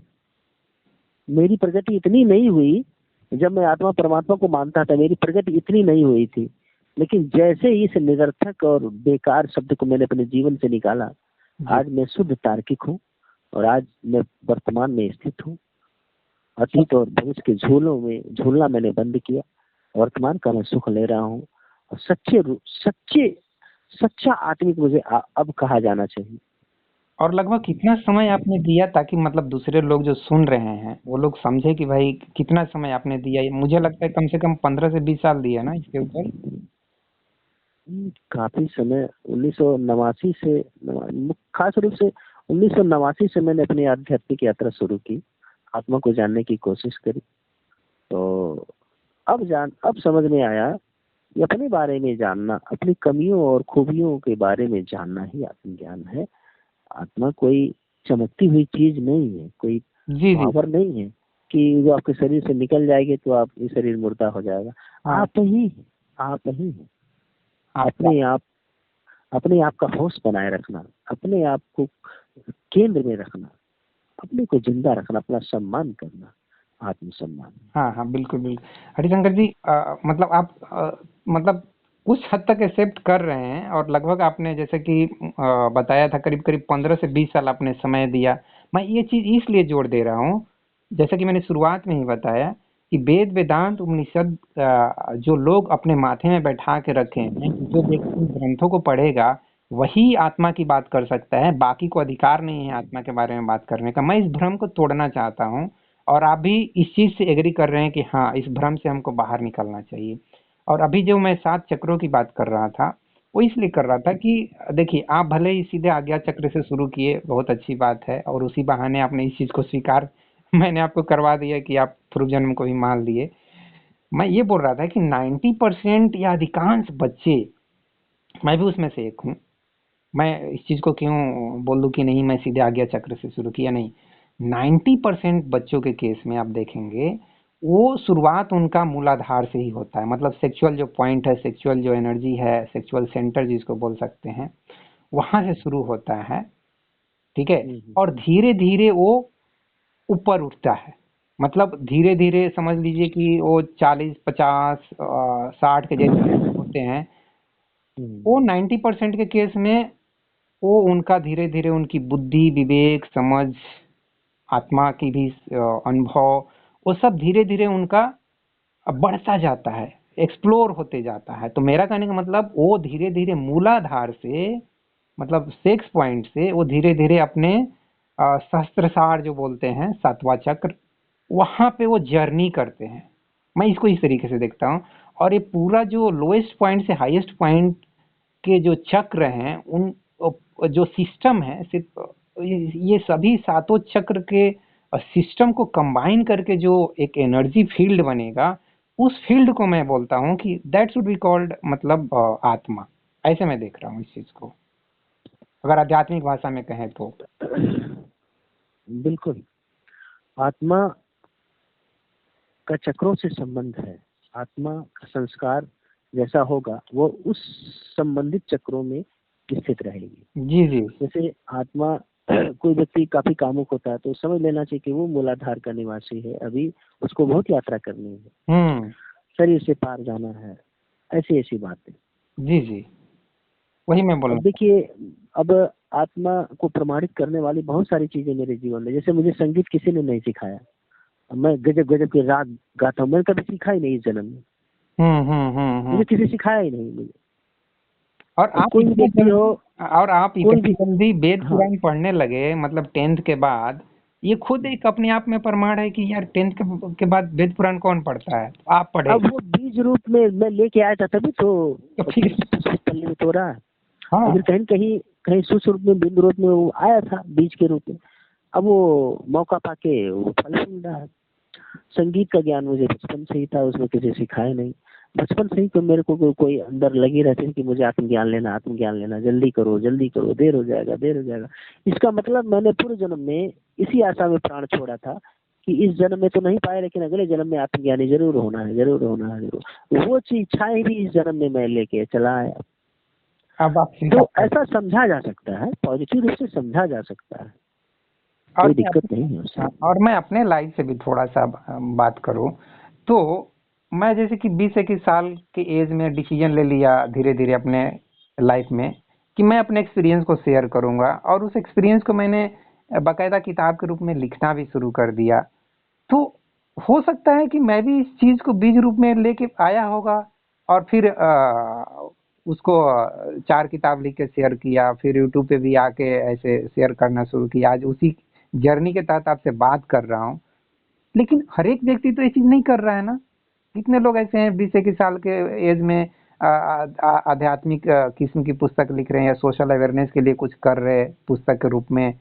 मेरी प्रगति इतनी नहीं हुई, जब मैं आत्मा परमात्मा को मानता था मेरी प्रगति इतनी नहीं हुई थी, लेकिन जैसे ही इस निरर्थक और बेकार शब्द को मैंने अपने जीवन से निकाला, जी आज मैं शुद्ध तार्किक हूँ, और आज मैं वर्तमान में स्थित हूँ। अतीत और भविष्य के झूलों में झूलना मैंने बंद किया, वर्तमान का मैं सुख ले रहा हूँ, और सच्चे सच्चा आत्मिक मुझे अब कहा जाना चाहिए। और लगभग कितना समय आपने दिया ताकि मतलब दूसरे लोग जो सुन रहे हैं वो लोग समझे कि भाई कितना समय आपने दिया? ये मुझे लगता है कम से कम 15 से 20 साल दिया ना इसके ऊपर। काफी समय 1989 से, खास रूप से 1989 से मैंने अपनी आध्यात्मिक यात्रा शुरू की, आत्मा को जानने की कोशिश करी। तो अब समझ में आया कि अपने बारे में जानना, अपनी कमियों और खूबियों के बारे में जानना ही आत्मज्ञान है। आत्मा कोई चमकती हुई चीज नहीं है, कोई जी जी। पावर नहीं है कि जो आपके शरीर से निकल जाएगी तो आप ये शरीर मुर्दा हो जाएगा। हाँ। आप ही हैं। आपका। अपने आप अपने आप का होश बनाए रखना, अपने आप को केंद्र में रखना, अपने को जिंदा रखना, अपना सम्मान करना, आत्मसम्मान। हाँ हाँ, बिल्कुल बिल्कुल। हरिशंकर जी, मतलब आप मतलब कुछ हद तक एक्सेप्ट कर रहे हैं, और लगभग आपने जैसे कि बताया था करीब करीब 15 से 20 साल आपने समय दिया। मैं ये चीज इसलिए जोड़ दे रहा हूँ, जैसा कि मैंने शुरुआत में ही बताया कि वेद वेदांत उपनिषद जो लोग अपने माथे में बैठा के रखे हैं, जो व्यक्ति इन ग्रंथों को पढ़ेगा वही आत्मा की बात कर सकता है, बाकी को अधिकार नहीं है आत्मा के बारे में बात करने का। मैं इस भ्रम को तोड़ना चाहता हूँ, और आप भी इस चीज से एग्री कर रहे हैं कि हाँ, इस भ्रम से हमको बाहर निकलना चाहिए। और अभी जो मैं 7 चक्रों की बात कर रहा था, वो इसलिए कर रहा था कि देखिए, आप भले ही सीधे आज्ञा चक्र से शुरू किए, बहुत अच्छी बात है, और उसी बहाने आपने इस चीज को स्वीकार मैंने आपको करवा दिया कि आप पूर्व जन्म को भी मान लिए। मैं ये बोल रहा था कि 90% या अधिकांश बच्चे, मैं भी उसमें से एक हूँ, मैं इस चीज को क्यों बोल दूं कि नहीं मैं सीधे आज्ञा चक्र से शुरू किया, नहीं। 90% बच्चों के केस में आप देखेंगे, वो शुरुआत उनका मूलाधार से ही होता है। मतलब सेक्सुअल जो पॉइंट है, सेक्सुअल जो एनर्जी है, सेक्सुअल सेंटर जिसको बोल सकते हैं, वहां से शुरू होता है, ठीक है। हम्म। और धीरे धीरे वो ऊपर उठता है। मतलब धीरे धीरे समझ लीजिए कि वो 40 50 60 के जैसे होते हैं। हम्म। वो 90% के केस में वो उनका धीरे धीरे उनकी बुद्धि, विवेक, समझ, आत्मा की भी अनुभव, वो सब धीरे धीरे उनका बढ़ता जाता है, एक्सप्लोर होते जाता है। तो मेरा कहने का मतलब, वो धीरे धीरे मूलाधार से, मतलब सेक्स पॉइंट से, वो धीरे धीरे अपने सहस्त्रसार जो बोलते हैं, 7वां चक्र, वहां पे वो जर्नी करते हैं। मैं इसको इस तरीके से देखता हूँ। और ये पूरा जो लोएस्ट पॉइंट से हाईएस्ट पॉइंट के जो चक्र हैं, उन जो सिस्टम है, सिर्फ ये सभी 7 चक्र के सिस्टम को कंबाइन करके जो एक एनर्जी फील्ड बनेगा, उस फील्ड को मैं बोलता हूँ कि दैट शुड बी कॉल्ड, मतलब आत्मा। ऐसे मैं देख रहा हूँ इस चीज को, अगर आध्यात्मिक भाषा में कहें तो। बिल्कुल। आत्मा का चक्रों से संबंध है। आत्मा का संस्कार जैसा होगा वो उस संबंधित चक्रों में स्थित रहेगी। जी जी। जैसे आत्मा कोई व्यक्ति काफी कामुक होता है तो समझ लेना चाहिए कि वो मूलाधार का निवासी है, अभी उसको बहुत यात्रा करनी है, हम्म। शरीर से पार जाना है, ऐसी ऐसी बातें। जी जी, वही मैं बोलना अब देखिए, अब आत्मा को प्रमाणित करने वाली बहुत सारी चीजें मेरे जीवन में, जैसे मुझे संगीत किसी ने नहीं सिखाया, मैं गजब गजब के राग गाता हूँ, मैंने कभी सीखा ही नहीं इस जन्म में, मुझे किसी सिखाया ही नहीं मुझे। और अब कोई भी व्यक्ति हो, आप कोई इतनी भी, जल्दी वेद हाँ, पुराण पढ़ने लगे, मतलब 10th के बाद। ये खुद एक अपने आप में प्रमाण है कि यार 10th के बाद वेद पुराण कौन पढ़ता है, तो आप पढ़े। अब वो बीज रूप में मैं लेके आया था तभी तो तो फिर पल्ले में तो रहा है। हाँ। अगर कहीं कहीं कहीं सूक्ष्म रूप में, बिंदु रूप में वो आया था बीज के रूप में, अब वो मौका पाके वो फल फूल रहा है। संगीत का ज्ञान मुझे बचपन से ही था, उसमें किसी सिखाया नहीं। बचपन से ही तो मेरे को कोई अंदर लगी रहती है कि मुझे आत्मज्ञान लेना, आत्मज्ञान लेना, जल्दी करो जल्दी करो, देर हो जाएगा देर हो जाएगा। इसका मतलब मैंने पूर्व जन्म में इसी आशा में प्राण छोड़ा था कि इस जन्म में तो नहीं पाए, लेकिन अगले जन्म में आत्मज्ञानी जरूर होना है, जरूर होना है, जरूर। वो चीज इच्छाएं भी इस जन्म में मैं लेके चला आया। अब आप तो स्वीकार ऐसा समझा जा सकता है, पॉजिटिव रूप से समझा जा सकता है, और कोई दिक्कत नहीं है उससे। और मैं अपने लाइफ से भी थोड़ा सा बात करूं तो मैं जैसे कि 20-21 साल के एज में डिसीजन ले लिया धीरे धीरे अपने लाइफ में कि मैं अपने एक्सपीरियंस को शेयर करूंगा, और उस एक्सपीरियंस को मैंने बाकायदा किताब के रूप में लिखना भी शुरू कर दिया। तो हो सकता है कि मैं भी इस चीज को बीज रूप में लेके आया होगा, और फिर उसको 4 किताब लिख के शेयर किया, फिर यूट्यूब पे भी आके ऐसे शेयर करना शुरू किया। आज उसी जर्नी के तहत आपसे बात कर रहा हूँ। लेकिन हर एक व्यक्ति तो ये चीज नहीं कर रहा है ना। कितने लोग ऐसे हैं 20-21 साल के एज में आध्यात्मिक किस्म की पुस्तक लिख रहे हैं या सोशल अवेयरनेस के लिए कुछ कर रहे हैं पुस्तक के रूप में।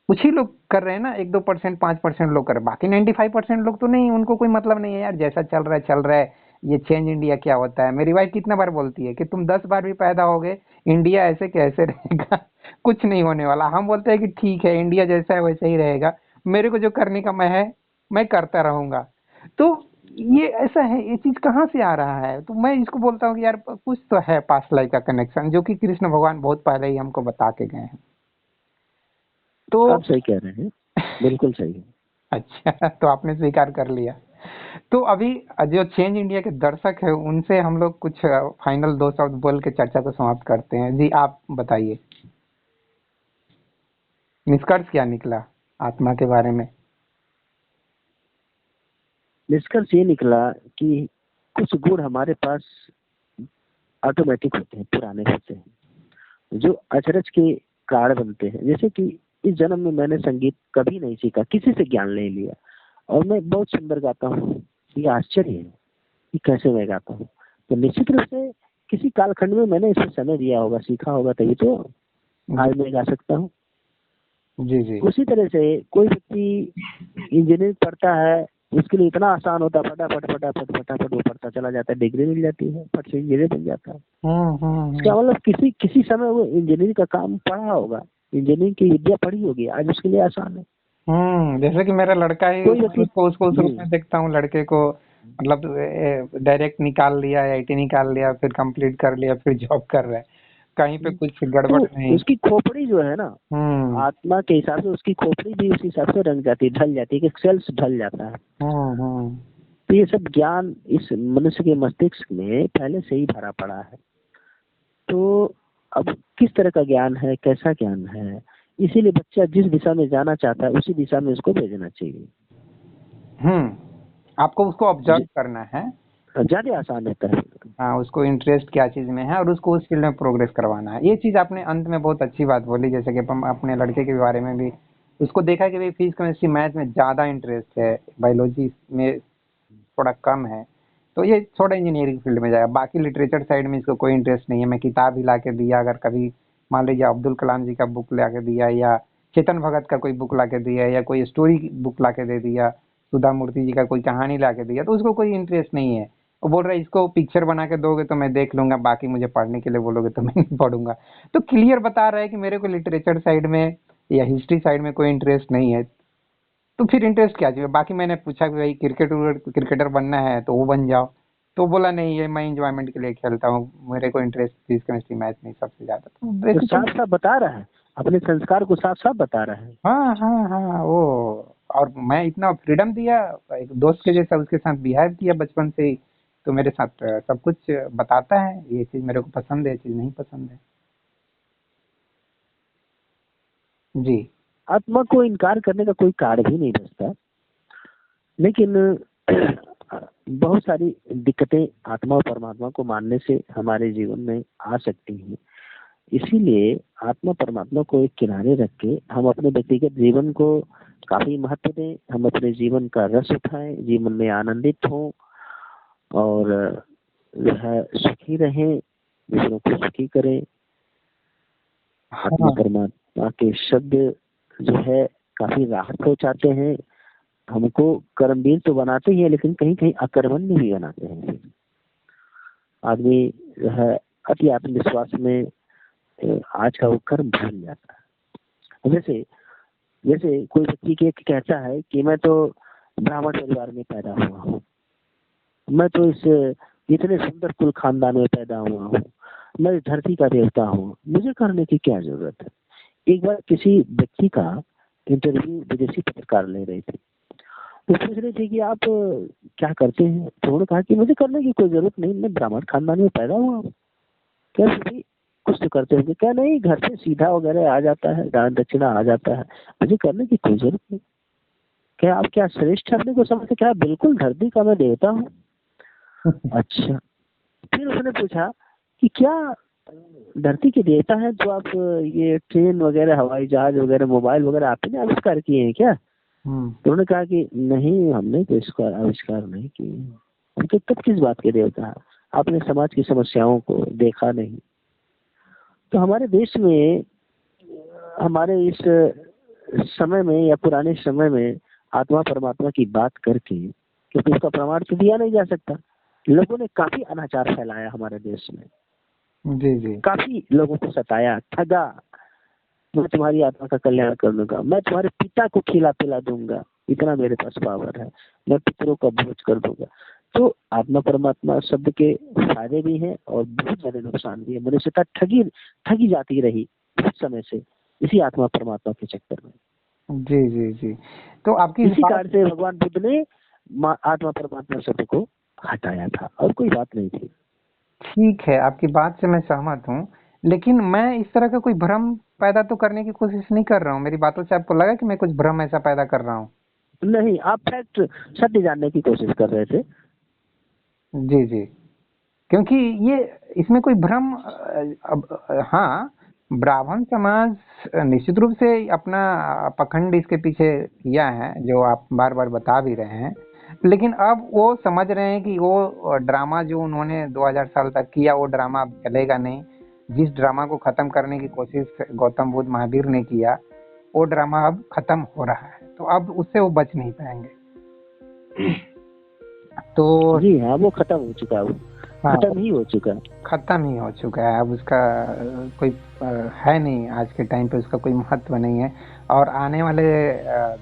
कुछ ही लोग कर रहे हैं ना, 1-2%, 5% लोग कर रहे हैं, बाकी 95% लोग तो नहीं। उनको कोई मतलब नहीं है यार, जैसा चल रहा है चल रहा है। ये चेंज इंडिया क्या होता है। मेरी वाइफ कितना बार बोलती है कि तुम 10 बार भी पैदा होगे, इंडिया ऐसे कैसे रहेगा कुछ नहीं होने वाला। हम बोलते हैं कि ठीक है, इंडिया जैसा है वैसा ही रहेगा, मेरे को जो करने का मैं है मैं करता रहूंगा। तो ये ऐसा है, ये चीज कहाँ से आ रहा है। तो मैं इसको बोलता हूँ कि यार कुछ तो है पास्ट लाइफ का कनेक्शन, जो कि कृष्ण भगवान बहुत पहले ही हमको बता के गए हैं। तो आप सही कह रहे हैं, बिल्कुल सही है। अच्छा, तो आपने स्वीकार कर लिया। तो अभी जो चेंज इंडिया के दर्शक है उनसे हम लोग कुछ फाइनल 2 शब्द बोल के चर्चा को समाप्त करते हैं। जी आप बताइए, निष्कर्ष क्या निकला आत्मा के बारे में। निष्कर्ष ये निकला कि कुछ गुण हमारे पास ऑटोमेटिक होते हैं, पुराने होते हैं, जो अचरज के कारण बनते हैं। जैसे कि इस जन्म में मैंने संगीत कभी नहीं सीखा, किसी से ज्ञान नहीं लिया, और मैं बहुत सुंदर गाता हूँ। ये आश्चर्य है कि कैसे मैं गाता हूँ। तो निश्चित रूप से किसी कालखंड में मैंने इसमें समय दिया होगा, सीखा होगा, तभी तो आज मैं गा सकता हूँ। जी जी। उसी तरह से कोई व्यक्ति इंजीनियरिंग पढ़ता है, उसके लिए इतना आसान होता है, फटाफट फटाफट फटाफट वो पढ़ता चला जाता है, डिग्री मिल जाती है, फट से इंजीनियर बन जाता है। इसका मतलब किसी किसी समय वो इंजीनियरिंग का काम पढ़ा होगा, इंजीनियरिंग की विद्या पढ़ी होगी, आज उसके लिए आसान है। जैसे कि मेरा लड़का ही, कोई व्यक्ति, उसको उसको उस रूप में देखता हूँ लड़के को। मतलब डायरेक्ट निकाल लिया, आईआईटी निकाल लिया, फिर कंप्लीट कर लिया, फिर जॉब कर रहा है, कहीं पे कुछ गड़बड़ तो नहीं। उसकी खोपड़ी जो है ना, हम्म आत्मा के हिसाब से उसकी खोपड़ी भी उस हिसाब से रंग जाती है, ढल जाती है, कि सेल्स ढल जाता है। हम्म। तो ये सब ज्ञान इस मनुष्य के मस्तिष्क में पहले से ही भरा पड़ा है। तो अब किस तरह का ज्ञान है, कैसा ज्ञान है, इसीलिए बच्चा जिस दिशा में जाना चाहता है उसी दिशा में उसको भेजना चाहिए। आपको उसको ऑब्जर्व करना है। ज्यादा आसान रहता है। हाँ, उसको इंटरेस्ट क्या चीज में है और उसको उस फील्ड में प्रोग्रेस करवाना है। ये चीज आपने अंत में बहुत अच्छी बात बोली। जैसे कि हम अपने लड़के के बारे में भी उसको देखा कि भाई फिजिक्स केमिस्ट्री मैथ में ज्यादा इंटरेस्ट है, बायोलॉजी में थोड़ा कम है, तो ये थोड़ा इंजीनियरिंग फील्ड में जाएगा। बाकी लिटरेचर साइड में इसको कोई इंटरेस्ट नहीं है। मैं किताब ही ला के दिया, अगर कभी मान लीजिए अब्दुल कलाम जी का बुक ला के दिया, या चेतन भगत का कोई बुक ला के दिया, या कोई स्टोरी बुक ला के दे दिया, सुधा मूर्ति जी का कोई कहानी ला के दिया, तो उसको कोई इंटरेस्ट नहीं है। वो बोल रहा है इसको पिक्चर बना के दोगे तो मैं देख लूंगा, बाकी मुझे पढ़ने के लिए बोलोगे तो मैं नहीं पढ़ूंगा। तो क्लियर बता रहा है कि मेरे को लिटरेचर साइड में या हिस्ट्री साइड में कोई इंटरेस्ट नहीं है। तो फिर इंटरेस्ट क्या चाहिए। बाकी मैंने पूछा कि भाई क्रिकेटर बनना है तो वो बन जाओ, तो बोला नहीं, ये मैं इंजॉयमेंट के लिए खेलता हूँ, मेरे को इंटरेस्ट फिजिक्स केमिस्ट्री मैथ नहीं सबसे ज्यादा। तो तो बेसिकली साफ साफ बता रहा है, अपने संस्कार को साफ साफ बता रहा है। हाँ हाँ हाँ वो। और मैं इतना फ्रीडम दिया, एक दोस्त के जैसा उसके साथ बिहेव किया बचपन से ही, तो मेरे साथ सब कुछ बताता है। ये चीज मेरे को पसंद है, ये चीज नहीं पसंद है। जी। आत्मा को इनकार करने का कोई कारण भी नहीं बचता। लेकिन बहुत सारी दिक्कतें आत्मा और परमात्मा को मानने से हमारे जीवन में आ सकती हैं। इसीलिए आत्मा परमात्मा को एक किनारे रख के हम अपने व्यक्तिगत जीवन को काफी महत्व दें, हम अपने जीवन का रस उठाएं, जीवन में आनंदित हों और जो है सुखी रहें, दूसरों को सुखी करें। आत्मा हाँ। परमात्मा के शब्द जो है काफी राहत पहुंचाते हैं, हमको कर्मवीर तो बनाते ही है लेकिन कहीं कहीं अकर्मण्य भी बनाते हैं। आदमी जो है अति आत्मविश्वास में आज का वो कर्म भूल जाता है। जैसे जैसे कोई व्यक्ति के कहता है कि मैं तो ब्राह्मण परिवार में पैदा हुआ हूँ, मैं तो इस इतने सुंदर कुल खानदान में पैदा हुआ हूँ, मैं इस धरती का देवता हूँ, मुझे करने की क्या जरूरत है। एक बार किसी व्यक्ति का इंटरव्यू विदेशी पत्रकार ले रहे थे, तो पूछ रहे थे कि आप क्या करते हैं, तो उन्होंने कहा कि मुझे करने की कोई जरूरत नहीं, मैं ब्राह्मण खानदान में पैदा हुआ हूँ। क्या भी कुछ तो करते होंगे? क्या नहीं, घर से सीधा वगैरह आ जाता है, दान दक्षिणा आ जाता है, मुझे करने की कोई जरूरत नहीं। क्या आप क्या श्रेष्ठ अपने को समझते? क्या बिल्कुल धरती का मैं देवता हूँ? अच्छा। फिर उसने पूछा कि क्या धरती के देवता है तो आप ये ट्रेन वगैरह, हवाई जहाज वगैरह, मोबाइल वगैरह आपने आविष्कार किए हैं क्या? तो उन्होंने कहा कि नहीं, हमने तो इसका आविष्कार नहीं किए। हम तो तब किस बात के देवता है? आपने समाज की समस्याओं को देखा नहीं। तो हमारे देश में, हमारे इस समय में या पुराने समय में आत्मा परमात्मा की बात करके, क्योंकि उसका प्रमाण तो दिया नहीं जा सकता, लोगों ने काफी अनाचार फैलाया हमारे देश में। जी जी। काफी लोगों को सताया, ठगा। मैं तुम्हारी आत्मा का कल्याण कर दूंगा, मैं तुम्हारे पिता को खिला पिला दूंगा, इतना मेरे पास पावर है, मैं पितरों का भोज कर दूंगा। तो आत्मा परमात्मा शब्द के फायदे भी हैं और बहुत ज्यादा नुकसान भी है। मनुष्यता ठगी जाती रही बहुत समय से इसी आत्मा परमात्मा के चक्कर में। जी जी जी। तो आपकी इसी कारण से भगवान बुद्ध ने आत्मा परमात्मा शब्द को हटाया था, और कोई बात नहीं थी। ठीक है, आपकी बात से मैं सहमत हूँ, लेकिन मैं इस तरह का कोई भ्रम पैदा तो करने की कोशिश नहीं कर रहा हूँ। मेरी बातों से आपको लगा कि मैं कुछ भ्रम ऐसा पैदा कर रहा हूँ? नहीं, आप फैक्ट, सत्य जानने की कोशिश कर रहे थे। जी जी। क्योंकि ये इसमें कोई भ्रम हाँ, ब्राह्मण समाज निश्चित रूप से अपना पखंड इसके पीछे किया है, जो आप बार बार बता भी रहे हैं। लेकिन अब वो समझ रहे हैं कि वो ड्रामा जो उन्होंने 2000 साल तक किया, वो ड्रामा अब चलेगा नहीं। जिस ड्रामा को खत्म करने की कोशिश गौतम बुद्ध महावीर ने किया, वो ड्रामा अब खत्म हो रहा है, तो अब उससे वो बच नहीं पाएंगे। तो जी हाँ, वो खत्म हो चुका है, हाँ, खत्म ही हो चुका है। खत्म ही हो चुका है। अब उसका कोई है नहीं, आज के टाइम पे उसका कोई महत्व नहीं है, और आने वाले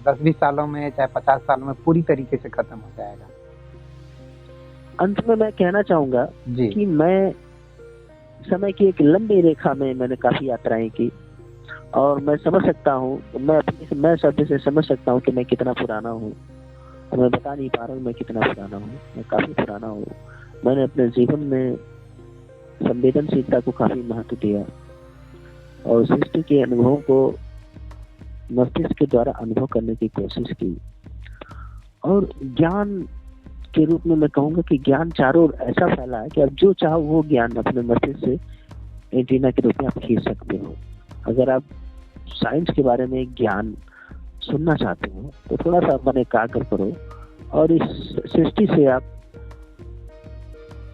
10-20 सालों में, चाहे 50 सालों में पूरी तरीके से खत्म हो जाएगा। अंत में मैं कहना चाहूंगा जी। कि मैं समय की एक लंबी रेखा में मैंने काफी यात्राएं की, और मैं समझ सकता हूँ, मैं शब्द से समझ सकता हूँ कि मैं कितना पुराना हूँ। मैं बता नहीं पा रहा हूँ मैं कितना पुराना हूँ, मैं काफी पुराना हूँ। मैंने अपने जीवन में संवेदनशीलता को काफी महत्व दिया और सृष्टि के अनुभवों को मस्तिष्क के द्वारा अनुभव करने की कोशिश की। और ज्ञान के रूप में मैं कहूंगा कि ज्ञान चारों ओर ऐसा फैला है कि अब जो चाहो वो ज्ञान अपने मस्तिष्क से एंटीना के रूप में आप खींच सकते हो। अगर आप साइंस के बारे में ज्ञान सुनना चाहते हो तो थोड़ा सा मन एकाग्र करो और इस सृष्टि से आप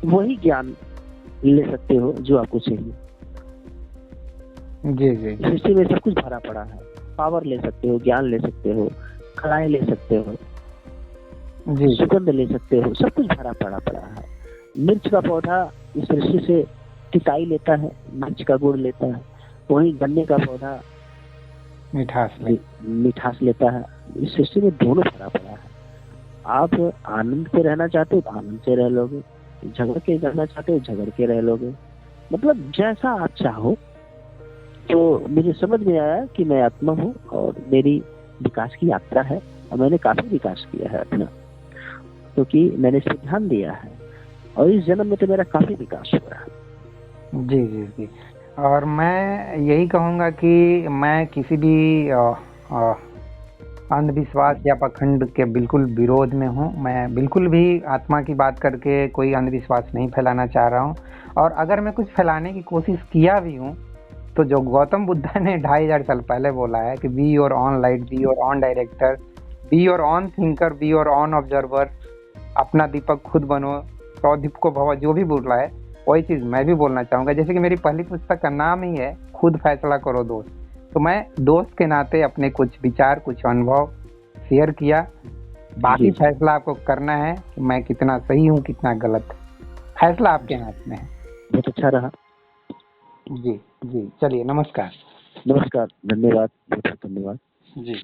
वही ज्ञान ले सकते हो जो आपको चाहिए। जी जी। सृष्टि में सब कुछ भरा पड़ा है, पावर ले सकते हो, ज्ञान ले सकते हो, कलाएं ले सकते हो, जी। सुगंध ले सकते हो, सब कुछ भरा पड़ा है। मिर्च का पौधा इस सृष्टि से तिताई लेता है, मिर्च का गुण लेता है, वहीं गन्ने का पौधा मिठास लेता है। इस सृष्टि में दोनों भरा पड़ा है। आप आनंद से रहना चाहते हो तो आनंद से रह लोगे, झगड़ के रहना चाहते हो झगड़ के रह लोगे, मतलब जैसा आप चाहो। तो मुझे समझ में आया कि मैं आत्मा हूँ और मेरी विकास की यात्रा है, और मैंने काफी विकास किया है अपना, क्योंकि मैंने इस पर ध्यान दिया है, और इस जन्म में तो मेरा काफी विकास हुआ है। जी जी जी। और मैं यही कहूँगा कि मैं किसी भी अ, अंधविश्वास या पाखंड के बिल्कुल विरोध में हूँ। मैं बिल्कुल भी आत्मा की बात करके कोई अंधविश्वास नहीं फैलाना चाह रहा हूँ। और अगर मैं कुछ फैलाने की कोशिश किया भी हूँ, तो जो गौतम बुद्धा ने 2500 साल पहले बोला है कि be your on light, be your on director, be your on thinker, be your on observer, अपना दीपक खुद बनो, 100 दीपकों भव, जो भी बोल रहा है वही चीज़ मैं भी बोलना चाहूँगा। जैसे कि मेरी पहली पुस्तक का नाम ही है खुद फैसला करो दोस्त, तो मैं दोस्त के नाते अपने कुछ विचार, कुछ अनुभव शेयर किया। बाकी जी फैसला आपको करना है कि मैं कितना सही हूँ, कितना गलत। फैसला आपके हाथ में है। बहुत अच्छा रहा। जी, जी, चलिए नमस्कार। नमस्कार, धन्यवाद, बहुत बहुत धन्यवाद। जी।